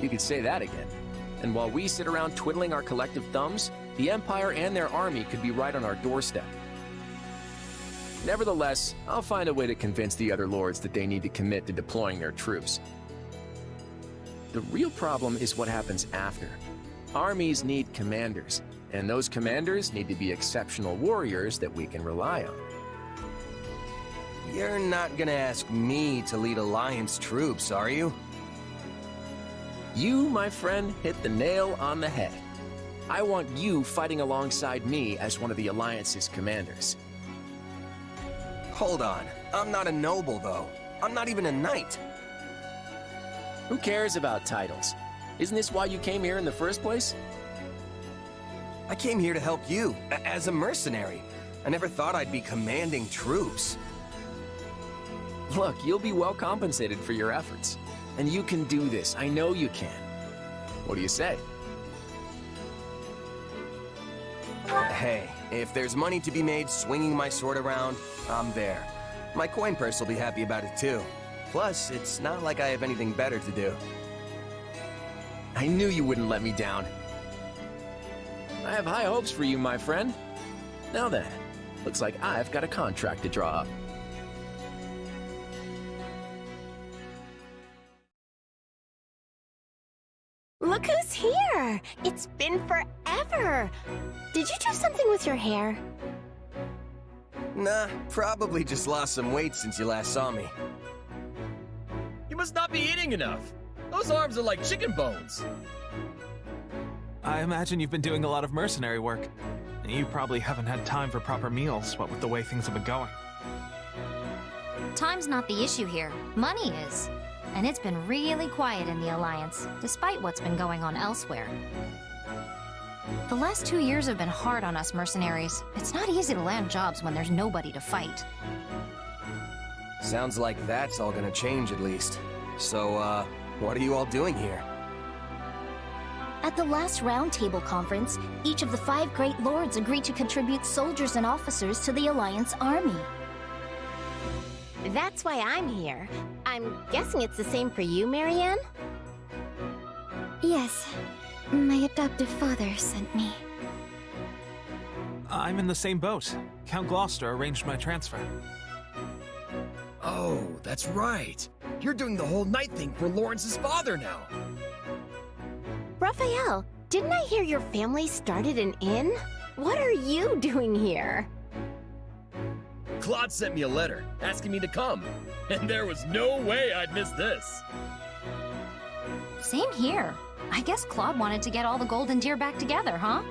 You could say that again. And while we sit around twiddling our collective thumbs, the Empire and their army could be right on our doorstep. Nevertheless, I'll find a way to convince the other lords that they need to commit to deploying their troops. The real problem is what happens after. Armies need commanders, and those commanders need to be exceptional warriors that we can rely on. You're not gonna ask me to lead Alliance troops, are you? You, my friend, hit the nail on the head. I want you fighting alongside me as one of the Alliance's commanders. Hold on. I'm not a noble, though. I'm not even a knight. Who cares about titles? Isn't this why you came here in the first place? I came here to help you, as a mercenary. I never thought I'd be commanding troops. Look, you'll be well compensated for your efforts. And you can do this. I know you can. What do you say? Hey, if there's money to be made swinging my sword around, I'm there. My coin purse will be happy about it too. Plus, it's not like I have anything better to do. I knew you wouldn't let me down. I have high hopes for you, my friend. Now then, looks like I've got a contract to draw up. Look who's here! It's been forever! Did you do something with your hair? Nah, probably just lost some weight since you last saw me. You must not be eating enough. Those arms are like chicken bones. I imagine you've been doing a lot of mercenary work. You probably haven't had time for proper meals, what with the way things have been going. Time's not the issue here. Money is. And it's been really quiet in the Alliance, despite what's been going on elsewhere. The last 2 years have been hard on us mercenaries. It's not easy to land jobs when there's nobody to fight. Sounds like that's all gonna change at least. So, what are you all doing here? At the last roundtable conference, each of the 5 great lords agreed to contribute soldiers and officers to the Alliance army. That's why I'm here. I'm guessing it's the same for you, Marianne? Yes. My adoptive father sent me. I'm in the same boat. Count Gloucester arranged my transfer. Oh, that's right. You're doing the whole night thing for Lawrence's father now. Raphael, didn't I hear your family started an inn? What are you doing here? Claude sent me a letter asking me to come, and there was no way I'd miss this. Same here. I guess Claude wanted to get all the golden deer back together, huh?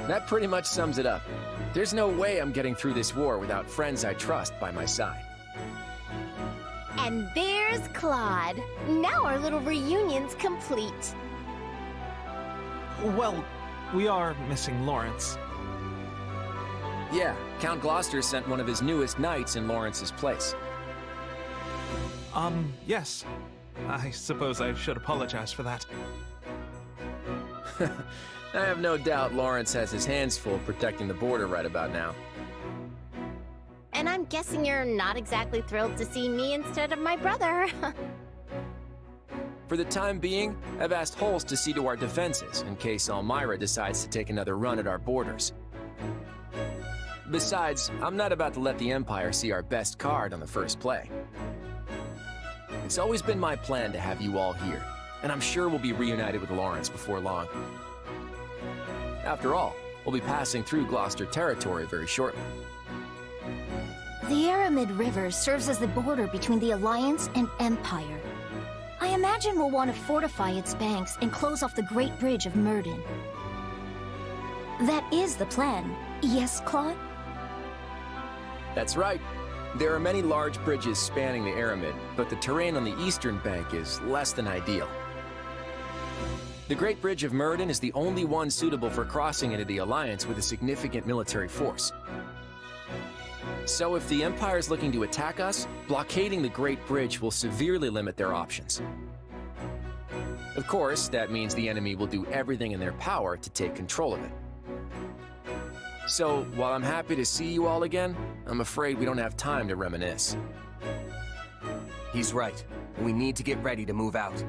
That pretty much sums it up. There's no way I'm getting through this war without friends I trust by my side. And there's Claude. Now our little reunion's complete. Well, we are missing Lawrence. Yeah, Count Gloucester sent one of his newest knights in Lawrence's place. Yes. I suppose I should apologize for that. I have no doubt Lawrence has his hands full protecting the border right about now. And I'm guessing you're not exactly thrilled to see me instead of my brother. For the time being, I've asked Holst to see to our defenses in case Elmira decides to take another run at our borders. Besides, I'm not about to let the Empire see our best card on the first play. It's always been my plan to have you all here, and I'm sure we'll be reunited with Lawrence before long. After all, we'll be passing through Gloucester territory very shortly. The Aramid River serves as the border between the Alliance and Empire. I imagine we'll want to fortify its banks and close off the Great Bridge of Myrden. That is the plan, yes, Claude? That's right. There are many large bridges spanning the Aramid, but the terrain on the eastern bank is less than ideal. The Great Bridge of Myrddin is the only one suitable for crossing into the Alliance with a significant military force. So if the Empire is looking to attack us, blockading the Great Bridge will severely limit their options. Of course, that means the enemy will do everything in their power to take control of it. So, while I'm happy to see you all again, I'm afraid we don't have time to reminisce. He's right. We need to get ready to move out.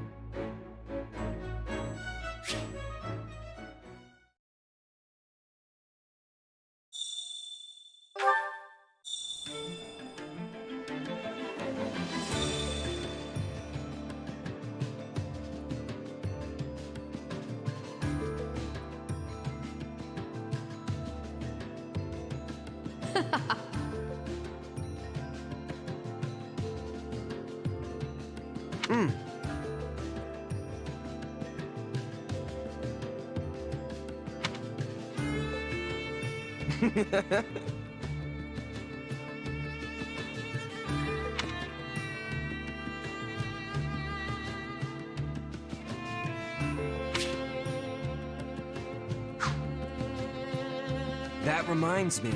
That reminds me.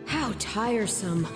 How tiresome.